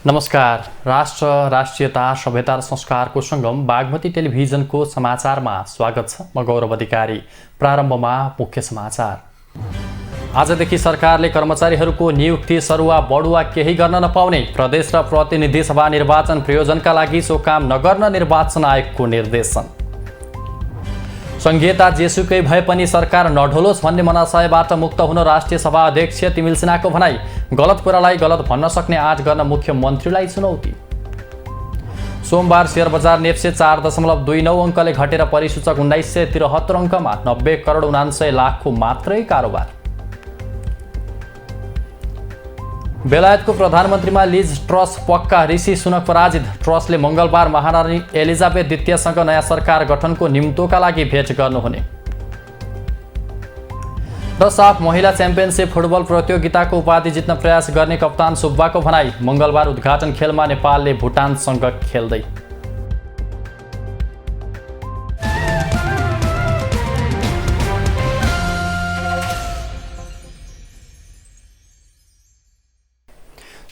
नमस्कार। राष्ट्र, राष्ट्रियता, सभ्यता र संस्कारको सङ्गम बागमती टेलिभिजनको समाचारमा स्वागत छ। म गौरव अधिकारी। प्रारम्भमा मुख्य समाचार। आजदेखि सरकारले कर्मचारीहरूको नियुक्ति, सरुवा, बढुवा केही गर्न नपाउने, प्रदेश र प्रतिनिधि सभा निर्वाचन प्रयोजनका लागि सो काम नगर्न निर्वाचन आयोगको निर्देशन। संघीयता जेसुकै भए पनि सरकार नढोलोस् भन्ने मनसायबाट मुक्त हुन राष्ट्रिय सभा अध्यक्ष तिमिल सिन्हाको भनाई। गलत कुरालाई गलत भन्न सक्ने आँट गर्न मुख्यमन्त्रीलाई चुनौती। सोमबार शेयर बजार नेप्से 4.29 अङ्कले घटेर परिसूचक 1973 अङ्कमा 90 करोड 79 लाखको मात्रै कारोबार। बेलायतको प्रधानमन्त्रीमा लिज ट्रस पक्का, ऋषि सुनक पराजित। ट्रसले मङ्गलबार महारानी एलिजाबेथ द्वितीयसँग नयाँ सरकार गठनको निम्तोका लागि भेट गर्नुहुने। र साफ महिला च्याम्पियनसिप फुटबल प्रतियोगिताको उपाधि जित्न प्रयास गर्ने कप्तान सुब्बाको भनाई। मङ्गलबार उद्घाटन खेलमा नेपालले भुटानसँग खेल्दै।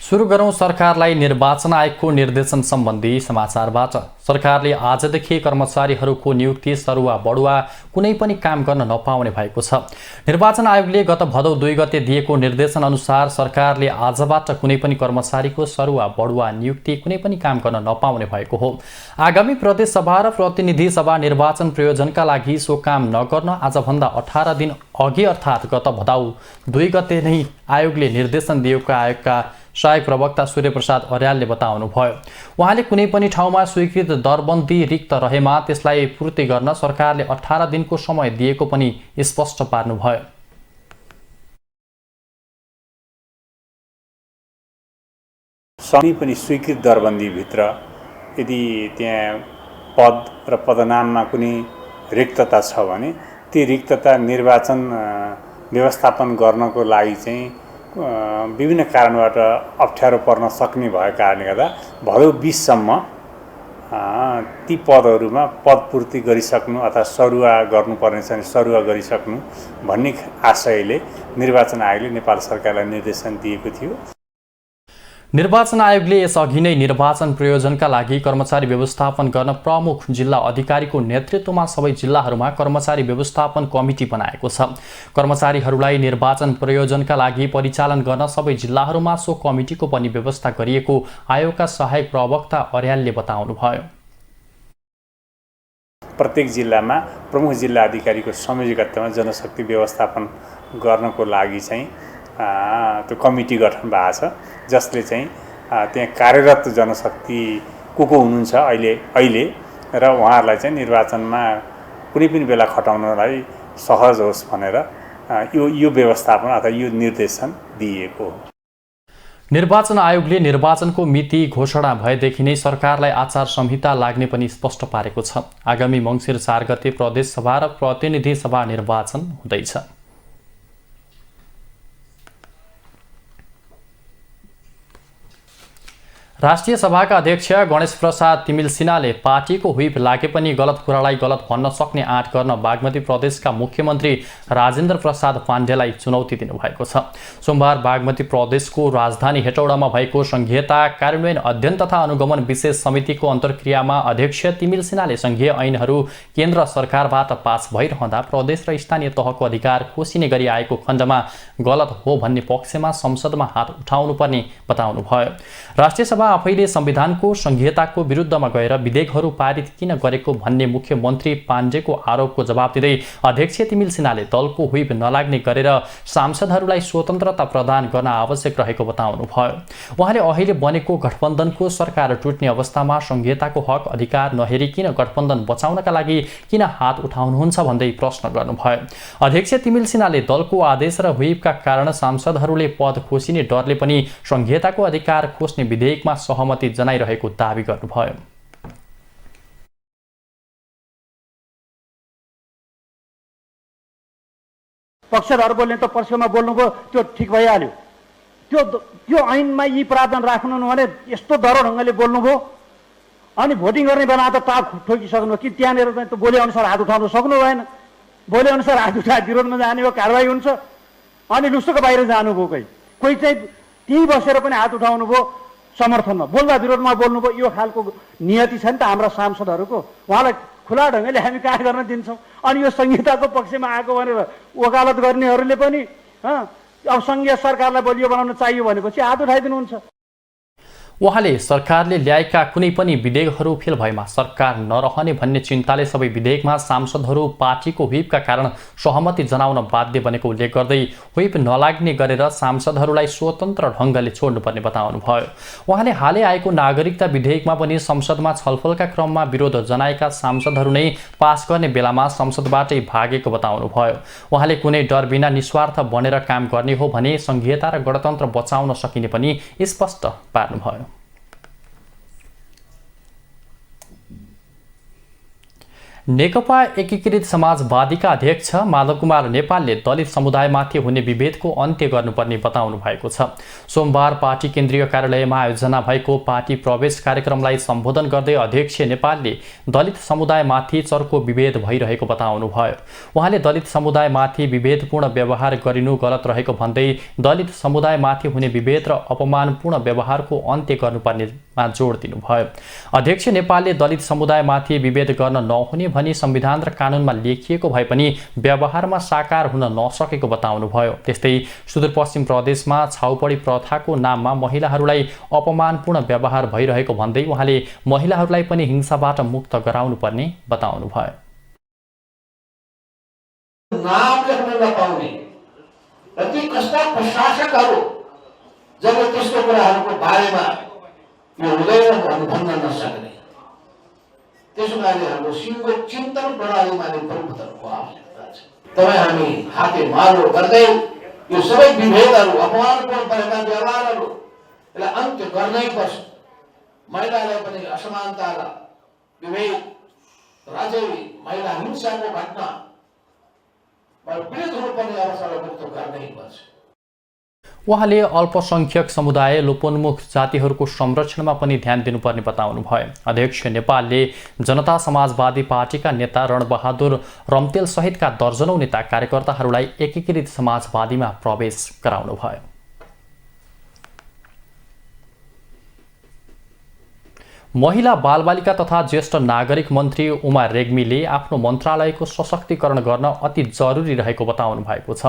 सुरु गरौँ सरकारलाई निर्वाचन आयोगको निर्देशन सम्बन्धी समाचारबाट। सरकारले आजदेखि कर्मचारीहरूको नियुक्ति, सरुवा, बढुवा कुनै पनि काम गर्न नपाउने भएको छ। निर्वाचन आयोगले गत भदौ 2 गते दिएको निर्देशन अनुसार सरकारले आजबाट कुनै पनि कर्मचारीको सरुवा, बढुवा नियुक्ति, कुनै पनि काम गर्न नपाउने भएको हो। आगामी प्रदेश सभा र प्रतिनिधि सभा निर्वाचन प्रयोजनका लागि सो काम नगर्न आजभन्दा 18 दिन अघि अर्थात् गत भदौ 2 गते नै आयोगले निर्देशन दिएको आयोगका सहायक प्रवक्ता सूर्यप्रसाद अर्यालले बताउनुभयो। उहाँले कुनै पनि ठाउँमा स्वीकृत दरबन्दी रिक्त रहेमा त्यसलाई पूर्ति गर्न सरकारले 18 दिनको समय दिएको पनि स्पष्ट पार्नुभयो। कुनै पनि स्वीकृत दरबन्दीभित्र यदि त्यहाँ पद र पदनाममा कुनै रिक्तता छ भने ती रिक्तता निर्वाचन व्यवस्थापन गर्नको लागि चाहिँ विभिन्न कारणबाट अप्ठ्यारो पर्न सक्ने भएको कारणले गर्दा भदौ 20 सम्म ती पदहरूमा पदपूर्ति गरिसक्नु अथवा सरुवा गर्नुपर्ने छ भने सरुवा गरिसक्नु भन्ने आशयले निर्वाचन आयोगले नेपाल सरकारलाई निर्देशन दिएको थियो। निर्वाचन आयोगले यसअघि नै निर्वाचन प्रयोजनका लागि कर्मचारी व्यवस्थापन गर्न प्रमुख जिल्ला अधिकारीको नेतृत्वमा सबै जिल्लाहरूमा कर्मचारी व्यवस्थापन कमिटी बनाएको छ। कर्मचारीहरूलाई निर्वाचन प्रयोजनका लागि परिचालन गर्न सबै जिल्लाहरूमा सो कमिटीको पनि व्यवस्था गरिएको आयोगका सहायक प्रवक्ता अर्यालले बताउनुभयो। प्रत्येक जिल्लामा प्रमुख जिल्ला अधिकारीको संयोजकत्वमा जनशक्ति व्यवस्थापन गर्नको लागि चाहिँ त्यो कमिटी गठन भएको छ, जसले चाहिँ त्यहाँ कार्यरत जनशक्ति को हुनुहुन्छ अहिले र उहाँहरूलाई चाहिँ निर्वाचनमा कुनै पनि बेला खटाउनलाई सहज होस् भनेर यो व्यवस्थापन अथवा यो निर्देशन दिएको हो। निर्वाचन आयोगले निर्वाचनको मिति घोषणा भएदेखि नै सरकारलाई आचार संहिता लाग्ने पनि स्पष्ट पारेको छ। आगामी मङ्सिर 4 गते प्रदेश सभा र प्रतिनिधि सभा निर्वाचन हुँदैछ। राष्ट्रिय सभाका अध्यक्ष गणेश प्रसाद तिमिल सिन्हाले पार्टीको व्हिप लागे पनि गलत कुरालाई गलत भन्न सक्ने आँट गर्न बागमती प्रदेशका मुख्यमन्त्री राजेन्द्र प्रसाद पाण्डेलाई चुनौती दिनुभएको छ। सोमबार बागमती प्रदेशको राजधानी हेटौडामा भएको संघीयता कार्यान्वयन अध्ययन तथा अनुगमन विशेष समितिको अन्तर्क्रियामा अध्यक्ष तिमिल सिन्हाले संघीय ऐनहरू केन्द्र सरकारबाट पास भइरहँदा प्रदेश र स्थानीय तहको अधिकार खोसिने गरी आएको खण्डमा गलत हो भन्ने पक्षमा संसदमा हात उठाउनुपर्ने बताउनुभयो। राष्ट्रिय सभा आफैले संविधानको संघीयताको विरुद्धमा गएर विधेयकहरू पारित किन गरेको भन्ने मुख्यमन्त्री पाण्डेको आरोपको जवाब दिँदै अध्यक्ष तिमिल सिन्हाले दलको व्हिप नलाग्ने गरेर सांसदहरूलाई स्वतन्त्रता प्रदान गर्न आवश्यक रहेको बताउनुभयो। उहाँले अहिले बनेको गठबन्धनको सरकार टुट्ने अवस्थामा संघीयताको हक अधिकार नहेरी किन गठबन्धन बचाउनका लागि किन हात उठाउनुहुन्छ भन्दै प्रश्न गर्नुभयो। अध्यक्ष तिमिल सिन्हाले दलको आदेश र व्हिपका कारण सांसदहरूले पद खोसिने डरले पनि संघीयताको अधिकार खोस्ने विधेयकमा सहमति जनाइरहेको दावी गर्नुभयो। पक्षधर बोल्ने त पक्षमा बोल्नुभयो, त्यो ठिक भइहाल्यो। त्यो ऐनमा यी प्रावधान राख्नु भने यस्तो डरो ढङ्गले बोल्नुभयो अनि भोटिङ गर्ने बेला त टाप ठोकिसक्नु कि त्यहाँनिर त बोले अनुसार हात उठाउन सक्नु भएन। बोले अनुसार हात उठाए विरोधमा जाने हो, कारवाही हुन्छ। अनि लुस्टोको बाहिर जानुभयो, कोही चाहिँ त्यहीँ बसेर पनि हात उठाउनु भयो। समर्थनमा बोल्दा विरोधमा बोल्नुभयो। यो खालको नियति छ नि त हाम्रा सांसदहरूको। उहाँलाई खुला ढङ्गले हामी कार्य गर्न दिन्छौँ। अनि यो संहिताको पक्षमा आएको भनेर वकालत गर्नेहरूले पनि अब सङ्घीय सरकारलाई बलियो बनाउन चाहियो भनेपछि हात उठाइदिनुहुन्छ। उहाँले सरकारले ल्याएका कुनै पनि विधेयकहरू फेल भएमा सरकार नरहने भन्ने चिन्ताले सबै विधेयकमा सांसदहरू पार्टीको व्हिपका कारण सहमति जनाउन बाध्य बनेको उल्लेख गर्दै व्हिप नलाग्ने गरेर सांसदहरूलाई स्वतन्त्र ढङ्गले छोड्नुपर्ने बताउनुभयो। उहाँले हालै आएको नागरिकता विधेयकमा पनि संसदमा छलफलका क्रममा विरोध जनाएका सांसदहरू नै पास गर्ने बेलामा संसदबाटै भागेको बताउनुभयो। उहाँले कुनै डर बिना निस्वार्थ बनेर काम गर्ने हो भने संघीयता र गणतन्त्र बचाउन सकिने पनि स्पष्ट पार्नुभयो। नेकपा एकीकृत समाजवादीका अध्यक्ष माधव कुमार नेपालले दलित समुदायमाथि हुने विभेदको अन्त्य गर्नुपर्ने बताउनु भएको छ। सोमबार पार्टी केन्द्रीय कार्यालयमा आयोजना भएको पार्टी प्रवेश कार्यक्रमलाई सम्बोधन गर्दै अध्यक्ष नेपालले दलित समुदायमाथि चर्को विभेद भइरहेको बताउनुभयो। उहाँले दलित समुदायमाथि विभेदपूर्ण व्यवहार गरिनु गलत रहेको भन्दै दलित समुदायमाथि हुने विभेद र अपमानपूर्ण व्यवहारको अन्त्य गर्नुपर्नेमा जोड दिनुभयो। अध्यक्ष नेपालले दलित समुदायमाथि विभेद गर्न नहुने भनी संविधान र कानुनमा लेखिएको भए पनि व्यवहारमा साकार हुन नसकेको बताउनुभयो। त्यस्तै सुदूरपश्चिम प्रदेशमा छाउपडी प्रथाको नाममा महिलाहरूलाई अपमानपूर्ण व्यवहार भइरहेको भन्दै उहाँले महिलाहरूलाई पनि हिंसाबाट मुक्त गराउनुपर्ने बताउनुभयो। नाम लेख्न नपाउने र ती कस्ता प्रशासकहरू जब त्यस्तो कुराहरूको बारेमा यो हुँदैन भन्न नसक्ने, त्यसो कारणले हाम्रो सिङ्गो चिन्तन प्रणालीमा नै परिवर्तनको आवश्यकता छ। तपाईँ हामी हाते मारो गर्दै यो सबै विभेदहरू अपमानपूर्ण भएका व्यवहारहरू यसलाई अन्त्य गर्नै पर्छ। महिलालाई पनि असमानता र विभेद राज्य महिला हिंसाको घटना पीडित हुनुपर्ने अवस्थालाई मुक्त गर्नै पर्छ। उहाँले अल्पसंख्यक समुदाय लोपोन्मुख जातिहरूको संरक्षणमा पनि ध्यान दिनुपर्ने बताउनुभयो। अध्यक्ष नेपालले जनता समाजवादी पार्टीका नेता रणबहादुर रम्तेल सहितका दर्जनौं नेता कार्यकर्ताहरूलाई एकीकृत समाजवादीमा प्रवेश गराउनुभयो। महिला बालबालिका तथा ज्येष्ठ नागरिक मन्त्री उमा रेग्मीले आफ्नो मन्त्रालयको सशक्तिकरण गर्न अति जरुरी रहेको बताउनु भएको छ।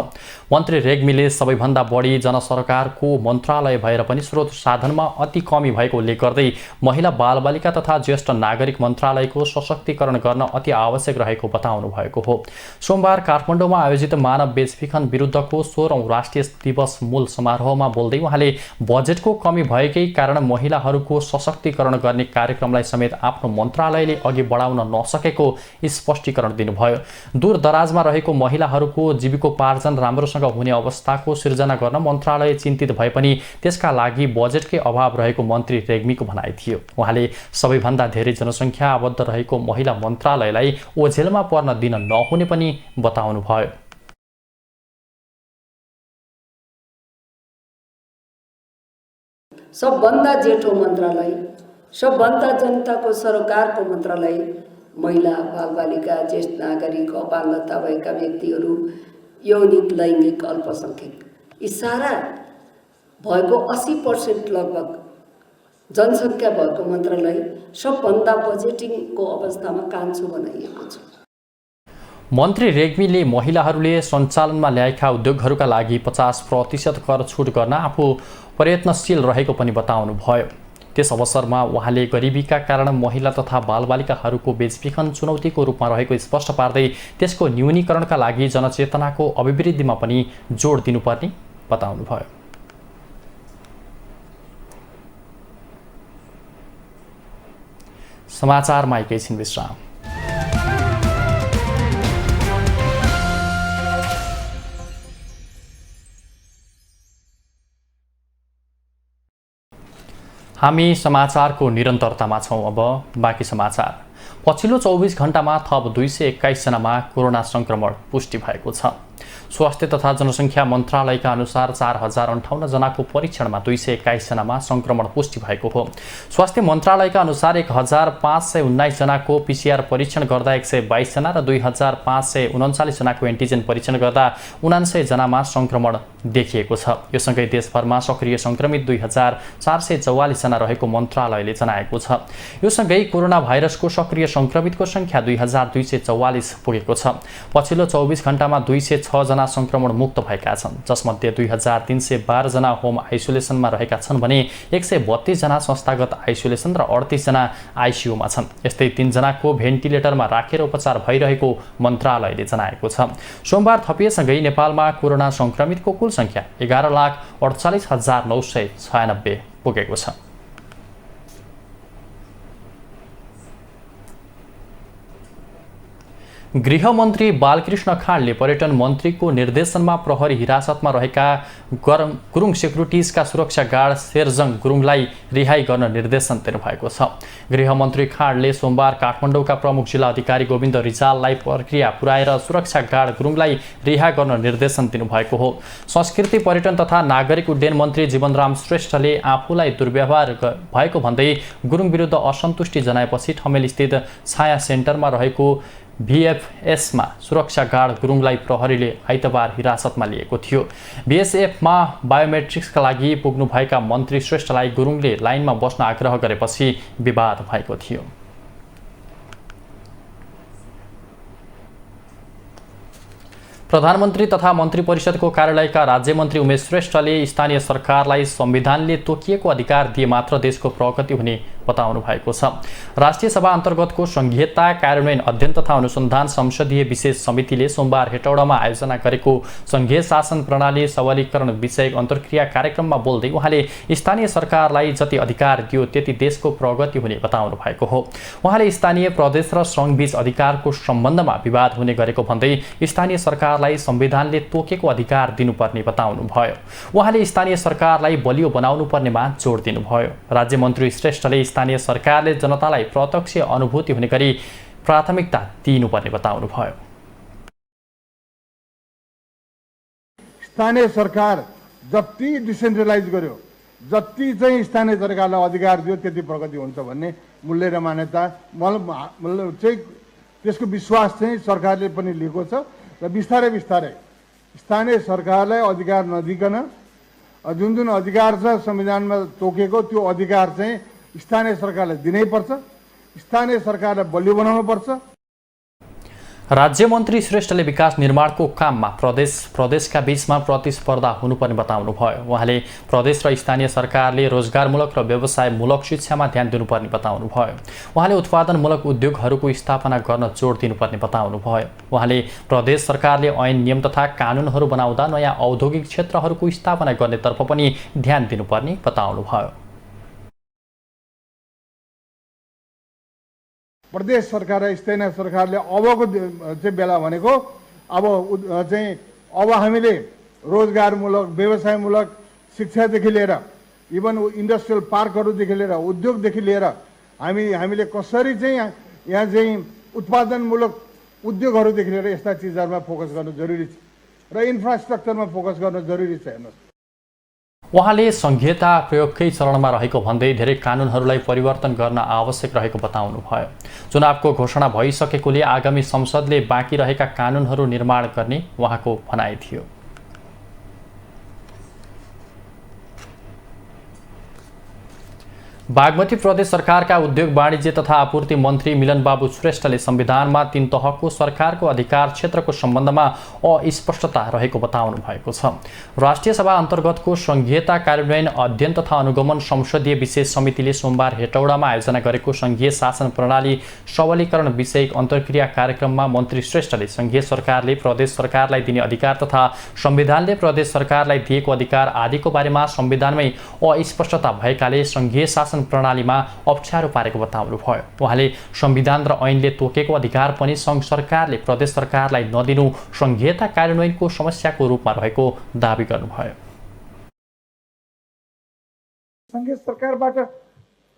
मन्त्री रेग्मीले सबैभन्दा बढी जनसरकारको मन्त्रालय भएर पनि स्रोत साधनमा अति कमी भएको उल्लेख गर्दै महिला बालबालिका तथा ज्येष्ठ नागरिक मन्त्रालयको सशक्तिकरण गर्न अति आवश्यक रहेको बताउनु भएको हो। सोमबार काठमाडौँमा आयोजित मानव बेचबिखन विरुद्धको 16औं राष्ट्रिय दिवस मूल समारोहमा बोल्दै उहाँले बजेटको कमी भएकै कारण महिलाहरूको सशक्तिकरण गर्ने कार्यक्रमलाई समेत आफ्नो मन्त्रालयले अघि बढाउन नसकेको स्पष्टीकरण दिनुभयो। दूरदराजमा रहेको महिलाहरूको जीविकोपार्जन राम्रोसँग हुने अवस्थाको सिर्जना गर्न मन्त्रालय चिन्तित भए पनि त्यसका लागि बजेटकै अभाव रहेको मन्त्री रेग्मीको भनाइ थियो। उहाँले सबैभन्दा धेरै जनसङ्ख्या आबद्ध रहेको महिला मन्त्रालयलाई ओझेलमा पर्न दिन नहुने पनि बताउनुभयो। सबभन्दा जेठो मन्त्रालय, सबभन्दा जनताको सरकारको मन्त्रालय महिला बालबालिका ज्येष्ठ नागरिक अपाङ्गता भएका व्यक्तिहरू यौनिक लैङ्गिक अल्पसङ्ख्यक यी सारा भएको 80% लगभग जनसङ्ख्या भएको मन्त्रालय सबभन्दा बजेटिङको अवस्थामा कान्छो बनाइएको छ। मन्त्री रेग्मीले महिलाहरूले सञ्चालनमा ल्याएका उद्योगहरूका लागि 50% कर छुट गर्न आफू प्रयत्नशील रहेको पनि बताउनुभयो। त्यस अवसरमा उहाँले गरिबीका कारण महिला तथा बालबालिकाहरूको बेचबिखन चुनौतीको रूपमा रहेको स्पष्ट पार्दै त्यसको न्यूनीकरणका लागि जनचेतनाको अभिवृद्धिमा पनि जोड दिनुपर्ने बताउनुभयो। समाचारमा एकैछिन विश्राम। हामी समाचारको निरन्तरतामा छौँ। अब बाँकी समाचार। पछिल्लो 24 घण्टामा थप 221 जनामा कोरोना संक्रमण पुष्टि भएको छ। स्वास्थ्य तथा जनसङ्ख्या मन्त्रालयका अनुसार 4058 जनाको परीक्षणमा 221 जनामा संक्रमण पुष्टि भएको हो। स्वास्थ्य मन्त्रालयका अनुसार 1519 जनाको PCR परीक्षण गर्दा 122 जना र 2539 जनाको एन्टिजेन परीक्षण गर्दा 99 जनामा संक्रमण देखिएको छ। यो सँगै देशभरमा सक्रिय संक्रमित 2444 जना रहेको मन्त्रालयले जनाएको छ। यो सँगै कोरोना भाइरसको सक्रिय संक्रमितको संख्या 2244 पुगेको छ। पछिल्लो 24 घण्टामा 206 जना संक्रमण मुक्त भएका छन्, जसमध्ये 2312 जना होम आइसोलेसनमा रहेका छन् भने 132 जना संस्थागत आइसोलेसन र 38 जना आइसियुमा छन्। यस्तै 3 जनाको भेन्टिलेटरमा राखेर उपचार भइरहेको मन्त्रालयले जनाएको छ। सोमबार थपिएसँगै नेपालमा कोरोना संक्रमितको कुल संख्या 11,48,996 पुगेको छ। गृहमन्त्री बालकृष्ण खाँडले पर्यटन मन्त्रीको निर्देशनमा प्रहरी हिरासतमा रहेका गुरुङ सेक्युरिटिजका सुरक्षा गार्ड शेरजङ गुरुङलाई रिहाई गर्न निर्देशन दिनुभएको छ। गृहमन्त्री खाँडले सोमबार काठमाडौँका प्रमुख जिल्ला अधिकारी गोविन्द रिजाललाई प्रक्रिया पुर्याएर सुरक्षा गार्ड गुरुङलाई रिहा गर्न निर्देशन दिनुभएको हो। संस्कृति पर्यटन तथा नागरिक उड्डयन मन्त्री जीवनराम श्रेष्ठले आफूलाई दुर्व्यवहार भएको भन्दै गुरुङ विरुद्ध असन्तुष्टि जनाएपछि ठमेल स्थित छाया सेन्टरमा रहेको VFSमा सुरक्षा गार्ड गुरुङलाई प्रहरीले आइतबार हिरासतमा लिएको थियो। BSFमा बायोमेट्रिक्सका लागि पुग्नुभएका मन्त्री श्रेष्ठलाई गुरुङले लाइनमा बस्न आग्रह गरेपछि विवाद भएको थियो। प्रधानमन्त्री तथा मन्त्री परिषदको कार्यालयका राज्यमन्त्री उमेश श्रेष्ठले स्थानीय सरकारलाई संविधानले तोकिएको अधिकार दिए मात्र देशको प्रगति हुने बताउनु भएको छ। राष्ट्रिय सभा अन्तर्गतको संघीयता कार्यान्वयन अध्ययन तथा अनुसन्धान संसदीय विशेष समितिले सोमबार हेटौडामा आयोजना गरेको संघीय शासन प्रणाली सबलीकरण विषयक अन्तर्क्रिया कार्यक्रममा बोल्दै उहाँले स्थानीय सरकारलाई जति अधिकार दियो त्यति देशको प्रगति हुने बताउनु भएको हो। उहाँले स्थानीय प्रदेश र सङ्घबीच अधिकारको सम्बन्धमा विवाद हुने गरेको भन्दै स्थानीय सरकारलाई संविधानले तोकेको अधिकार दिनुपर्ने बताउनु भयो। उहाँले स्थानीय सरकारलाई बलियो बनाउनु पर्नेमा जोड दिनुभयो। राज्यमन्त्री श्रेष्ठले स्थानीय सरकारले जनतालाई प्रत्यक्ष अनुभूति हुने गरी प्राथमिकता दिनुपर्ने बताउनु भयो। स्थानीय सरकार जति डिसेन्ट्रलाइज गर्यो, जति चाहिँ स्थानीय सरकारलाई अधिकार दियो त्यति प्रगति हुन्छ भन्ने मूल्य र मान्यता मतलब चाहिँ त्यसको विश्वास चाहिँ सरकारले पनि लिएको छ र बिस्तारै बिस्तारै स्थानीय सरकारलाई अधिकार नदिकन जुन जुन अधिकार छ संविधानमा तोकेको त्यो अधिकार चाहिँ स्थानीय सरकारलाई दिनै पर्छ, स्थानीय सरकारलाई बलियो बनाउनु पर्छ। राज्यमन्त्री श्रेष्ठले विकास निर्माणको काममा प्रदेशका बीचमा प्रतिस्पर्धा हुनुपर्ने बताउनु भयो। उहाँले प्रदेश र स्थानीय सरकारले रोजगारमूलक र व्यवसायमूलक शिक्षामा ध्यान दिनुपर्ने बताउनु भयो। उहाँले उत्पादनमूलक उद्योगहरूको स्थापना गर्न जोड दिनुपर्ने बताउनु भयो। उहाँले प्रदेश सरकारले ऐन नियम तथा कानुनहरू बनाउँदा नयाँ औद्योगिक क्षेत्रहरूको स्थापना गर्नेतर्फ पनि ध्यान दिनुपर्ने बताउनु भयो। प्रदेश सरकार र स्थानीय सरकारले अबको चाहिँ बेला भनेको अब हामीले रोजगारमूलक व्यवसायमूलक शिक्षादेखि लिएर इभन इन्डस्ट्रियल पार्कहरूदेखि लिएर उद्योगदेखि लिएर हामीले कसरी चाहिँ यहाँ चाहिँ उत्पादनमूलक उद्योगहरूदेखि लिएर यस्ता चिजहरूमा फोकस गर्नु जरुरी छ र इन्फ्रास्ट्रक्चरमा फोकस गर्न जरुरी छ। हेर्नुहोस्, उहाँले संघीयता प्रयोगकै चरणमा रहेको भन्दै धेरै कानुनहरूलाई परिवर्तन गर्न आवश्यक रहेको बताउनु भयो। चुनावको घोषणा भइसकेकोले आगामी संसदले बाँकी रहेका कानुनहरू निर्माण गर्ने उहाँको भनाइ थियो। बागमती प्रदेश सरकारका उद्योग वाणिज्य तथा आपूर्ति मन्त्री मिलनबाबु श्रेष्ठले संविधानमा 3 तहको सरकारको अधिकार क्षेत्रको सम्बन्धमा अस्पष्टता रहेको बताउनु भएको छ। राष्ट्रिय सभा अन्तर्गतको संघीयता कार्यान्वयन अध्ययन तथा अनुगमन संसदीय विशेष समितिले सोमबार हेटौडामा आयोजना गरेको संघीय शासन प्रणाली सबलीकरण विषयक अन्तर्क्रिया कार्यक्रममा मन्त्री श्रेष्ठले संघीय सरकारले प्रदेश सरकारलाई दिने अधिकार तथा संविधानले प्रदेश सरकारलाई दिएको अधिकार आदिको बारेमा संविधानमै अस्पष्टता भएकाले संघीय शासन प्रणालीमा अप्ठ्यारो पारेको बताउनु भयो। उहाँले संविधान र ऐनले तोकेको अधिकार पनि सङ्घ सरकारले प्रदेश सरकारलाई नदिनु संघीयता कार्यान्वयनको समस्याको रूपमा रहेको दावी गर्नुभयो। संघीय सरकारबाट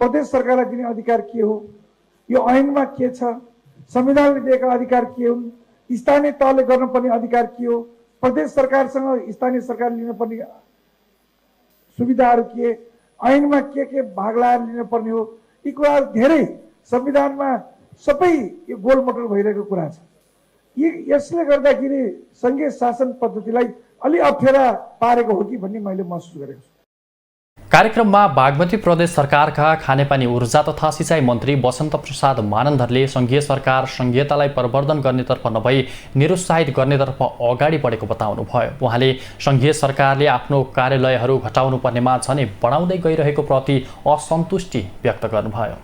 प्रदेश सरकारलाई दिने अधिकार के हो, यो ऐनमा के छ, संविधानले दिएका अधिकार के हुन्, स्थानीय तहले गर्नुपर्ने अधिकार के हो, प्रदेश सरकारसँग स्थानीय सरकार लिनुपर्ने सुविधाहरू के, ऐनमा के भाग लाएर लिनुपर्ने हो, यी कुराहरू धेरै संविधानमा सबै यो गोलमटोल भइरहेको कुरा छ। यसले गर्दाखेरि सङ्घीय शासन पद्धतिलाई अलि अप्ठ्यारा पारेको हो कि भन्ने मैले महसुस गरेको छु। कार्यक्रममा बागमती प्रदेश सरकारका खानेपानी ऊर्जा तथा सिँचाइ मन्त्री वसन्त प्रसाद मानन्धरले सङ्घीय सरकार सङ्घीयतालाई प्रवर्धन गर्नेतर्फ नभई निरुत्साहित गर्नेतर्फ अगाडि बढेको बताउनुभयो। उहाँले सङ्घीय सरकारले आफ्नो कार्यालयहरू घटाउनु पर्नेमा झनै बढाउँदै गइरहेको प्रति असन्तुष्टि व्यक्त गर्नुभयो।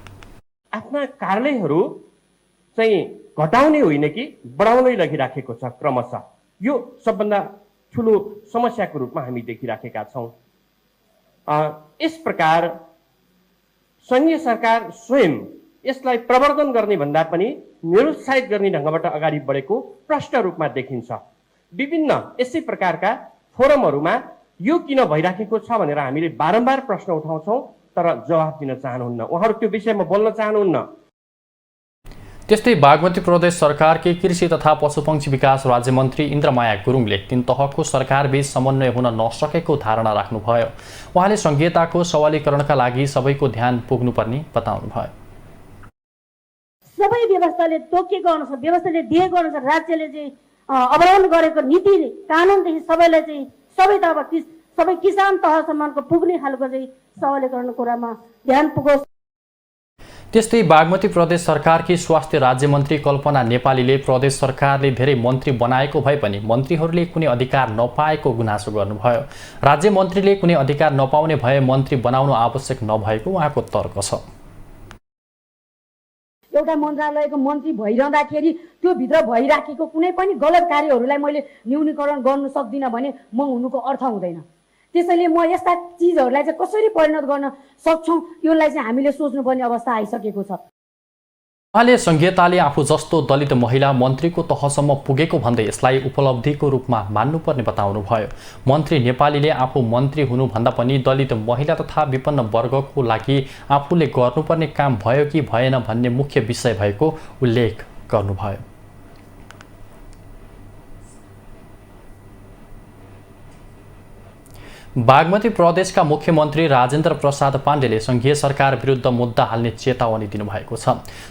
आफ्ना कार्यालयहरू चाहिँ घटाउने होइन कि बढाउनै लगिराखेको छ क्रमशः। यो सबभन्दा ठुलो समस्याको रूपमा हामी देखिराखेका छौँ। यस प्रकार सङ्घीय सरकार स्वयं यसलाई प्रवर्धन गर्ने भन्दा पनि निरुत्साहित गर्ने ढङ्गबाट अगाडि बढेको प्रष्ट रूपमा देखिन्छ। विभिन्न यसै प्रकारका फोरमहरूमा यो किन भइराखेको छ भनेर हामीले बारम्बार प्रश्न उठाउँछौँ, तर जवाफ दिन चाहनुहुन्न, उहाँहरू त्यो विषयमा बोल्न चाहनुहुन्न। त्यस्तै बागमती प्रदेश सरकारकी कृषि तथा पशुपक्षी विकास राज्यमन्त्री इन्द्रमाया गुरुङले तीन तहको सरकारबीच समन्वय हुन नसकेको धारणा राख्नुभयो। उहाँले सङ्घीयताको सबलीकरणका लागि सबैको ध्यान पुग्नुपर्ने बताउनुभयो। सबै व्यवस्थाले तोकेको अनुसार, व्यवस्थाले दिएको अनुसार राज्यले चाहिँ अवलम्बन गरेको नीति कानुनदेखि सबैलाई चाहिँ सबै किसान तहसम्मको पुग्ने खालको चाहिँ सबलीकरणको कुरामा ध्यान पुगोस्। त्यस्तै बागमती प्रदेश सरकारकी स्वास्थ्य राज्यमन्त्री कल्पना नेपालीले प्रदेश सरकारले धेरै मन्त्री बनाएको भए पनि मन्त्रीहरूले कुनै अधिकार नपाएको गुनासो गर्नुभयो। राज्यमन्त्रीले कुनै अधिकार नपाउने भए मन्त्री बनाउनु आवश्यक नभएको उहाँको तर्क छ। एउटा मन्त्रालयको मन्त्री भइरहँदाखेरि त्यो भित्र भइराखेको कुनै पनि गलत कार्यहरूलाई मैले न्यूनीकरण गर्न सक्दिनँ भने म हुनुको अर्थ हुँदैन। त्यसैले म यस्ता चिजहरूलाई चाहिँ कसरी परिणत गर्न सक्छौँ यसलाई चाहिँ हामीले सोच्नुपर्ने अवस्था आइसकेको छ। उहाँले सङ्घीयताले आफू जस्तो दलित महिला मन्त्रीको तहसम्म पुगेको भन्दै यसलाई उपलब्धिको रूपमा मान्नुपर्ने बताउनुभयो। मन्त्री नेपालीले आफू मन्त्री हुनुभन्दा पनि दलित महिला तथा विपन्न वर्गको लागि आफूले गर्नुपर्ने काम भयो कि भएन भन्ने मुख्य विषय भएको उल्लेख गर्नुभयो। बागमती प्रदेशका मुख्यमन्त्री राजेन्द्र प्रसाद पाण्डेले सङ्घीय सरकार विरुद्ध मुद्दा हाल्ने चेतावनी दिनुभएको छ।